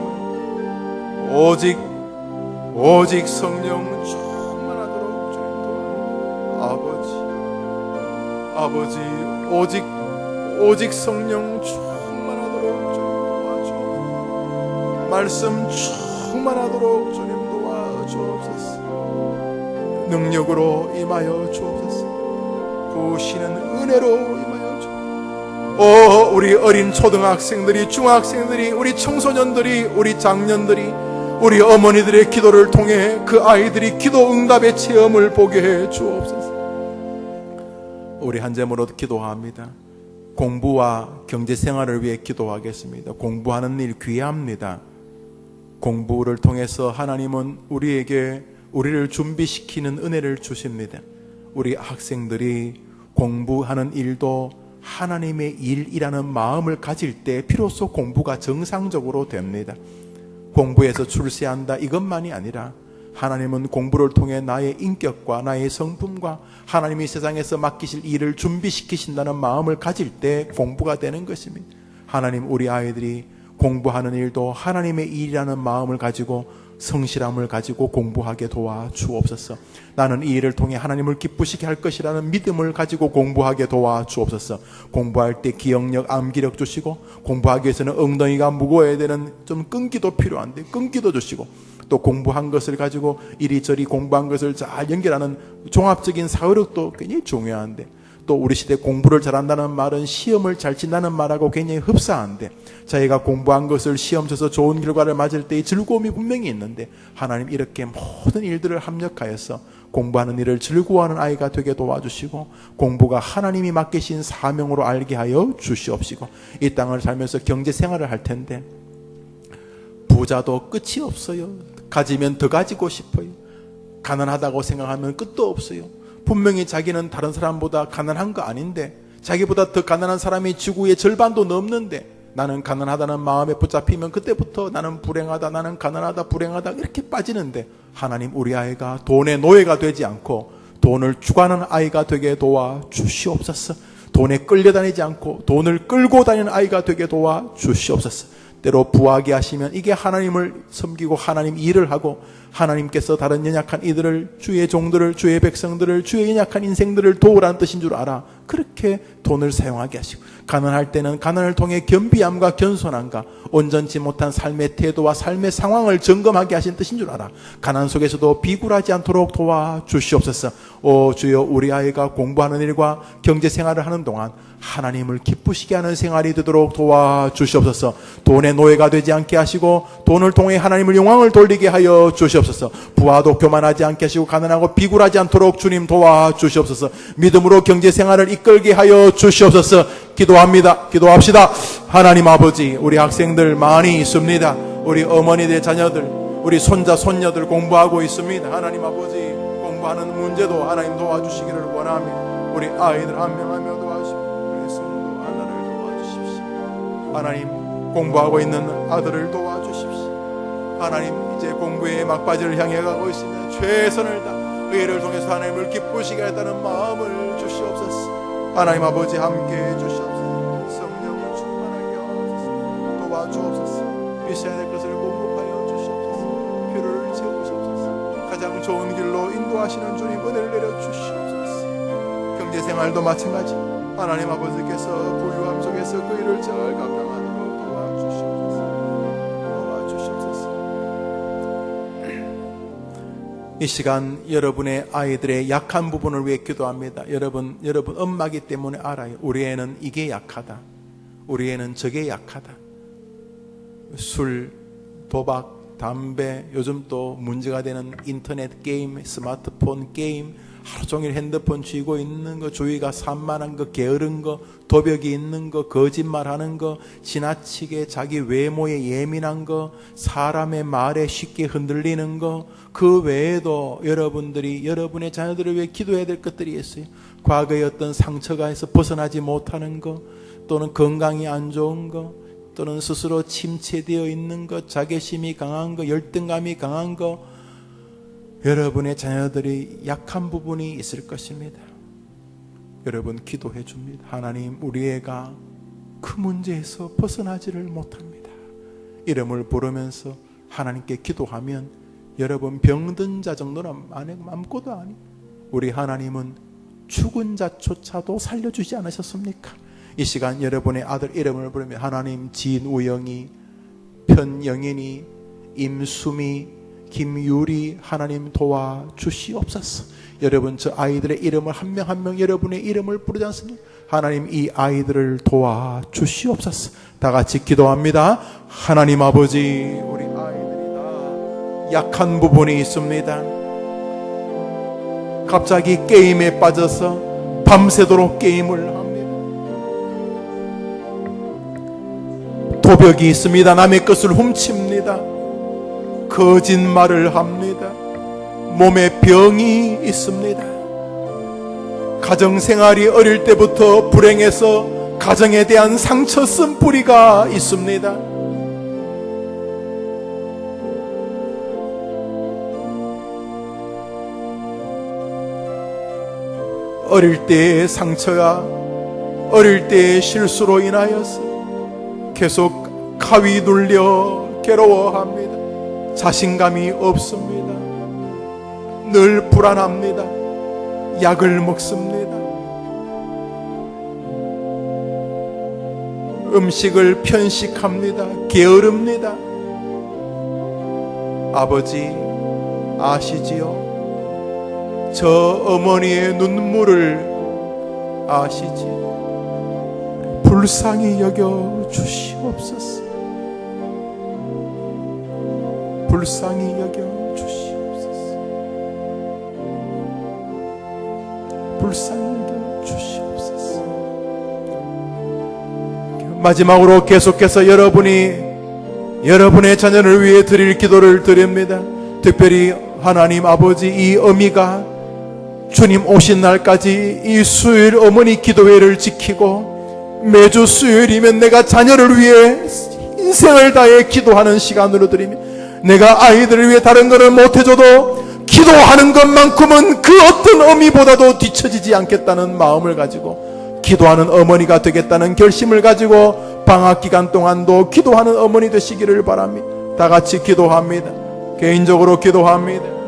오직 성령 충만하도록 주님 도와주시옵소서. 아버지 오직 성령 충만하도록 주님 도와주옵소서. 말씀 충만하도록 주님 도와주옵소서. 능력으로 임하여 주옵소서. 부으시는 은혜로 임하여 주옵소서. 우리 어린 초등학생들이, 중학생들이, 우리 청소년들이, 우리 장년들이, 우리 어머니들의 기도를 통해 그 아이들이 기도 응답의 체험을 보게 해 주옵소서. 우리 한제모로 기도합니다. 공부와 경제생활을 위해 기도하겠습니다. 공부하는 일 귀합니다. 공부를 통해서 하나님은 우리를 준비시키는 은혜를 주십니다. 우리 학생들이 공부하는 일도 하나님의 일이라는 마음을 가질 때 비로소 공부가 정상적으로 됩니다. 공부해서 출세한다 이것만이 아니라 하나님은 공부를 통해 나의 인격과 나의 성품과 하나님이 세상에서 맡기실 일을 준비시키신다는 마음을 가질 때 공부가 되는 것입니다. 하나님 우리 아이들이 공부하는 일도 하나님의 일이라는 마음을 가지고 성실함을 가지고 공부하게 도와주옵소서. 나는 이 일을 통해 하나님을 기쁘시게 할 것이라는 믿음을 가지고 공부하게 도와주옵소서. 공부할 때 기억력, 암기력 주시고, 공부하기 위해서는 엉덩이가 무거워야 되는 좀 끈기도 필요한데 끈기도 주시고, 또 공부한 것을 가지고 이리저리 공부한 것을 잘 연결하는 종합적인 사고력도 굉장히 중요한데, 또 우리 시대 공부를 잘한다는 말은 시험을 잘 친다는 말하고 굉장히 흡사한데, 자기가 공부한 것을 시험 쳐서 좋은 결과를 맞을 때의 즐거움이 분명히 있는데, 하나님 이렇게 모든 일들을 합력하여서 공부하는 일을 즐거워하는 아이가 되게 도와주시고, 공부가 하나님이 맡기신 사명으로 알게 하여 주시옵시고, 이 땅을 살면서 경제생활을 할 텐데 부자도 끝이 없어요. 가지면 더 가지고 싶어요. 가난하다고 생각하면 끝도 없어요. 분명히 자기는 다른 사람보다 가난한 거 아닌데, 자기보다 더 가난한 사람이 지구의 절반도 넘는데, 나는 가난하다는 마음에 붙잡히면 그때부터 나는 불행하다, 나는 가난하다, 불행하다 이렇게 빠지는데, 하나님 우리 아이가 돈의 노예가 되지 않고 돈을 주관하는 아이가 되게 도와주시옵소서. 돈에 끌려다니지 않고 돈을 끌고 다니는 아이가 되게 도와주시옵소서. 때로 부하게 하시면 이게 하나님을 섬기고 하나님 일을 하고, 하나님께서 다른 연약한 이들을, 주의 종들을, 주의 백성들을, 주의 연약한 인생들을 도우라는 뜻인 줄 알아. 그렇게 돈을 사용하게 하시고, 가난할 때는 가난을 통해 겸비함과 겸손함과 온전치 못한 삶의 태도와 삶의 상황을 점검하게 하신 뜻인 줄 알아. 가난 속에서도 비굴하지 않도록 도와주시옵소서. 주여, 우리 아이가 공부하는 일과 경제생활을 하는 동안 하나님을 기쁘시게 하는 생활이 되도록 도와주시옵소서. 돈의 노예가 되지 않게 하시고 돈을 통해 하나님을 영광을 돌리게 하여 주시옵소서. 부하도 교만하지 않게 하시고 가난하고 비굴하지 않도록 주님 도와주시옵소서. 믿음으로 경제생활을 이끌게 하여 주시옵소서. 기도합니다. 기도합시다. 하나님 아버지, 우리 학생들 많이 있습니다. 우리 어머니들 자녀들, 우리 손자 손녀들 공부하고 있습니다. 하나님 아버지, 공부하는 문제도 하나님 도와주시기를 원합니다. 우리 아이들 한 명 한 명 도와주시고, 우리 성도 하나를 도와주십시오. 하나님, 공부하고 있는 아들을 도와주십시오. 하나님, 이제 공부에 막바지를 향해 가고 있으면 최선을 다 의를 통해서 하나님을 기쁘시게 했다는 마음을 주시옵소서. 하나님 아버지, 함께 해주시옵소서. 성령을 충만하게 하옵소서. 도와주옵소서. 있어야 될 것을 공급하여 주시옵소서. 필요를 채우시옵소서. 가장을 가장 좋은 길로 인도하시는 주님 은혜를 내려주시옵소서. 경제생활도 마찬가지. 하나님 아버지께서 부유함 속에서 그 일을 잘 감당하도록 도와주시옵소서. 이 시간 여러분의 아이들의 약한 부분을 위해 기도합니다. 여러분 엄마기 때문에 알아요. 우리 애는 이게 약하다. 우리 애는 저게 약하다. 술, 도박, 담배, 요즘 또 문제가 되는 인터넷 게임, 스마트폰 게임, 하루 종일 핸드폰 쥐고 있는 거, 주위가 산만한 거, 게으른 거, 도벽이 있는 거, 거짓말하는 거, 지나치게 자기 외모에 예민한 거, 사람의 말에 쉽게 흔들리는 거, 그 외에도 여러분들이 여러분의 자녀들을 위해 기도해야 될 것들이 있어요. 과거의 어떤 상처가 해서 벗어나지 못하는 거, 또는 건강이 안 좋은 거, 또는 스스로 침체되어 있는 것, 자괴심이 강한 것, 열등감이 강한 것, 여러분의 자녀들이 약한 부분이 있을 것입니다. 여러분 기도해 줍니다. 하나님, 우리 애가 그 문제에서 벗어나지를 못합니다. 이름을 부르면서 하나님께 기도하면 여러분 병든 자 정도는 아무것도 아니. 우리 하나님은 죽은 자조차도 살려주지 않으셨습니까? 이 시간 여러분의 아들 이름을 부르며 하나님, 진우영이, 편영인이, 임수미, 김유리 하나님 도와주시옵소서. 여러분 저 아이들의 이름을 한 명 한 명 여러분의 이름을 부르지 않습니까? 하나님 이 아이들을 도와주시옵소서. 다 같이 기도합니다. 하나님 아버지, 우리 아이들이 다 약한 부분이 있습니다. 갑자기 게임에 빠져서 밤새도록 게임을 합니다. 도벽이 있습니다. 남의 것을 훔칩니다. 거짓말을 합니다. 몸에 병이 있습니다. 가정생활이 어릴 때부터 불행해서 가정에 대한 상처 쓴뿌리가 있습니다. 어릴 때의 상처가 어릴 때의 실수로 인하여서 계속 가위 눌려 괴로워합니다. 자신감이 없습니다. 늘 불안합니다. 약을 먹습니다. 음식을 편식합니다. 게으릅니다. 아버지 아시지요? 저 어머니의 눈물을 아시지요? 불쌍히 여겨 주시옵소서. 불쌍히 여겨 주시옵소서. 불쌍히 여겨 주시옵소서. 마지막으로 계속해서 여러분의 자녀를 위해 드릴 기도를 드립니다. 특별히 하나님 아버지, 이 어미가 주님 오신 날까지 이 수요일 어머니 기도회를 지키고 매주 수요일이면 내가 자녀를 위해 인생을 다해 기도하는 시간으로 드립니다. 내가 아이들을 위해 다른 것을 못해줘도 기도하는 것만큼은 그 어떤 어미보다도 뒤처지지 않겠다는 마음을 가지고 기도하는 어머니가 되겠다는 결심을 가지고 방학기간 동안도 기도하는 어머니 되시기를 바랍니다. 다 같이 기도합니다. 개인적으로 기도합니다.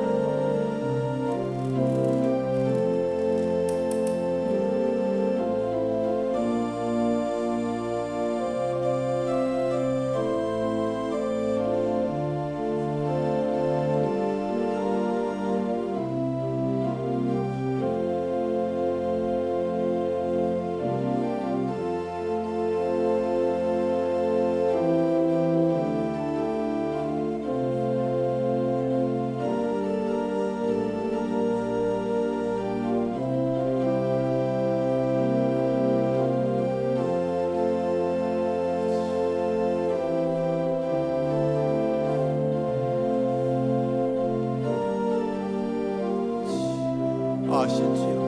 아시지요?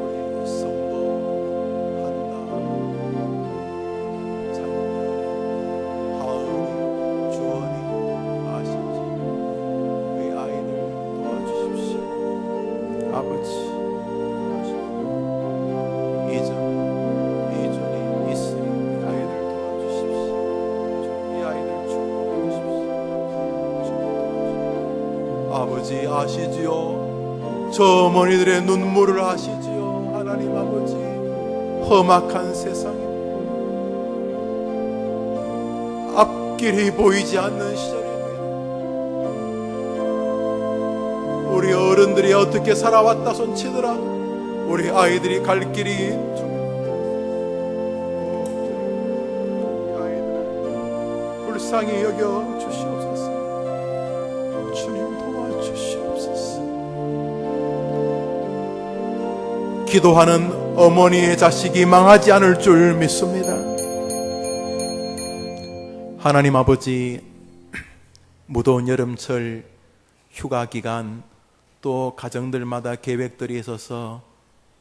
우리 성도 한나, 찬미, 하은이, 주원이 아시지요? 우리 아이들 도와주십시오. 아버지 이준이, 이슬이 아이들 도와주십시오. 이 아이들 축복해 주십시오. 아버지 아시지요. 저 어머니들의 눈물을 아시지요. 하나님 아버지, 험악한 세상에 앞길이 보이지 않는 시절입니다. 우리 어른들이 어떻게 살아왔다 손치더라도 우리 아이들이 갈 길이 아이들을 불쌍히 여겨 주시옵소서. 주님 도와주시옵소서. 기도하는 어머니의 자식이 망하지 않을 줄 믿습니다. 하나님 아버지, 무더운 여름철 휴가 기간, 또 가정들마다 계획들이 있어서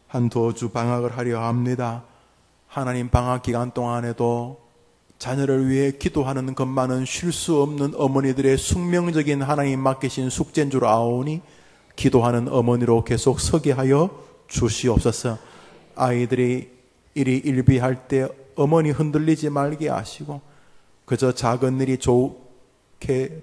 한두 주 방학을 하려 합니다. 하나님, 방학 기간 동안에도 자녀를 위해 기도하는 것만은 쉴 수 없는 어머니들의 숙명적인 하나님 맡기신 숙제인 줄 아오니 기도하는 어머니로 계속 서게 하여 주시옵소서. 아이들이 일이 일비할 때 어머니 흔들리지 말게 하시고, 그저 작은 일이 좋게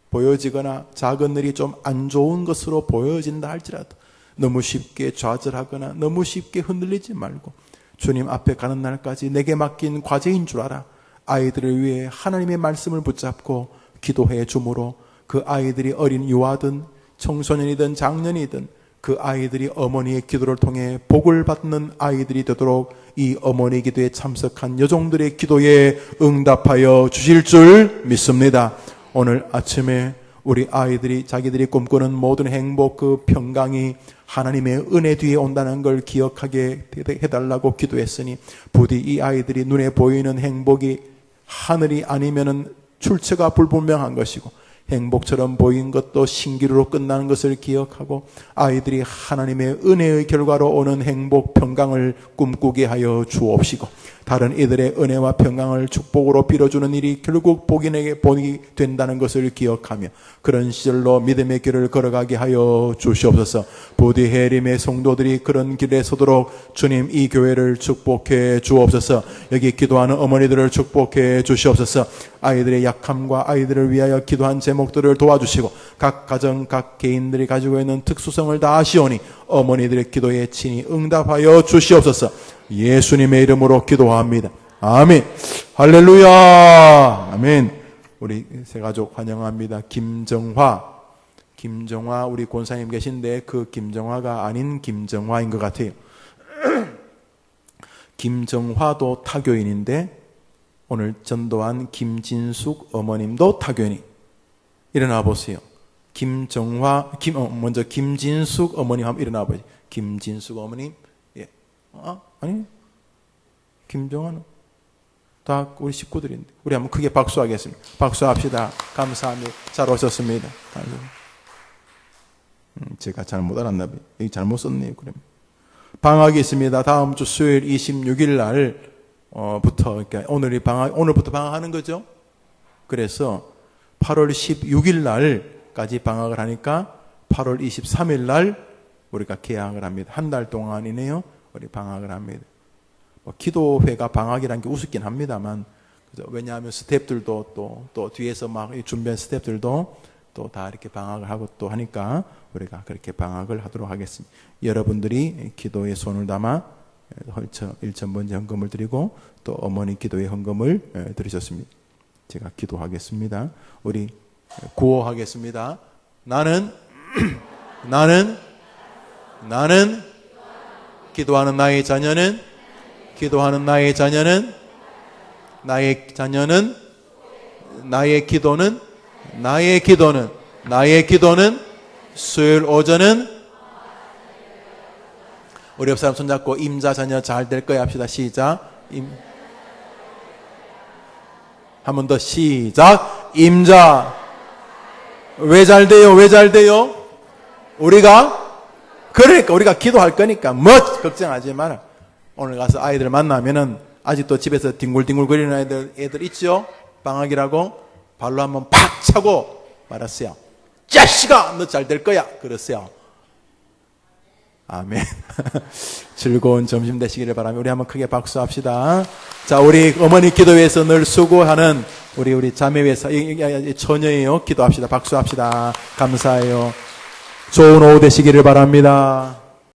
보여지거나 작은 일이 좀 안 좋은 것으로 보여진다 할지라도 너무 쉽게 좌절하거나 너무 쉽게 흔들리지 말고 주님 앞에 가는 날까지 내게 맡긴 과제인 줄 알아 아이들을 위해 하나님의 말씀을 붙잡고 기도해 주므로 그 아이들이 어린 유아든 청소년이든 장년이든 그 아이들이 어머니의 기도를 통해 복을 받는 아이들이 되도록 이 어머니 기도에 참석한 여종들의 기도에 응답하여 주실 줄 믿습니다. 오늘 아침에 우리 아이들이 자기들이 꿈꾸는 모든 행복, 그 평강이 하나님의 은혜 뒤에 온다는 걸 기억하게 해달라고 기도했으니 부디 이 아이들이 눈에 보이는 행복이 하늘이 아니면은 출처가 불분명한 것이고 행복처럼 보인 것도 신기루로 끝나는 것을 기억하고 아이들이 하나님의 은혜의 결과로 오는 행복, 평강을 꿈꾸게 하여 주옵시고 다른 이들의 은혜와 평강을 축복으로 빌어주는 일이 결국 복인에게 복이 된다는 것을 기억하며 그런 시절로 믿음의 길을 걸어가게 하여 주시옵소서. 부디 해림의 성도들이 그런 길에 서도록 주님 이 교회를 축복해 주옵소서. 여기 기도하는 어머니들을 축복해 주시옵소서. 아이들의 약함과 아이들을 위하여 기도한 제목들을 도와주시고 각 가정, 각 개인들이 가지고 있는 특수성을 다 아시오니 어머니들의 기도에 친히 응답하여 주시옵소서. 예수님의 이름으로 기도합니다. 아멘. 할렐루야. 아멘. 우리 세 가족 환영합니다. 김정화 우리 권사님 계신데 그 김정화가 아닌 김정화인 것 같아요. 김정화도 타교인인데 오늘 전도한 김진숙 어머님도 타교인이. 일어나 보세요. 먼저 김진숙 어머님 한번 일어나 보세요. 김진숙 어머님. 예. 아니, 김정환은 다 우리 식구들인데 우리 한번 크게 박수하겠습니다. 박수합시다. 감사합니다. 잘 오셨습니다. 제가 잘못 알았나 봐요. 여기 잘못 썼네요. 그러면 방학이 있습니다. 다음 주 수요일 26일 날부터 그러니까 오늘부터 방학하는 거죠. 그래서 8월 16일 날까지 방학을 하니까 8월 23일 날 우리가 개학을 합니다. 한 달 동안이네요. 우리 방학을 합니다. 기도회가 방학이라는 게 우습긴 합니다만, 왜냐하면 스태프들도 또 뒤에서 막 준비한 스태프들도 또 다 이렇게 방학을 하고 또 하니까 우리가 그렇게 방학을 하도록 하겠습니다. 여러분들이 기도에 손을 담아 1,000번째 헌금을 드리고 또 어머니 기도에 헌금을 드리셨습니다. 제가 기도하겠습니다. 우리 구호하겠습니다. 나는 기도하는 나의 자녀는 나의 기도는 수요일 오전은 우리 옆 사람 손잡고 임자 자녀 잘 될 거야 합시다. 시작. 한 번 더 시작. 임자. 왜 잘 돼요? 우리가 기도할 거니까 걱정하지 마라. 오늘 가서 아이들 만나면은 아직도 집에서 뒹굴뒹굴 거리는 애들 있죠? 방학이라고 발로 한번 팍 차고 말았어요. 자식아, 너 잘 될 거야. 그러세요. 아멘. 즐거운 점심 되시기를 바라며 우리 한번 크게 박수합시다. 자, 우리 어머니 기도회에서 늘 수고하는 우리 자매회사 처녀예요. 기도합시다. 박수합시다. 감사해요. 좋은 오후 되시기를 바랍니다.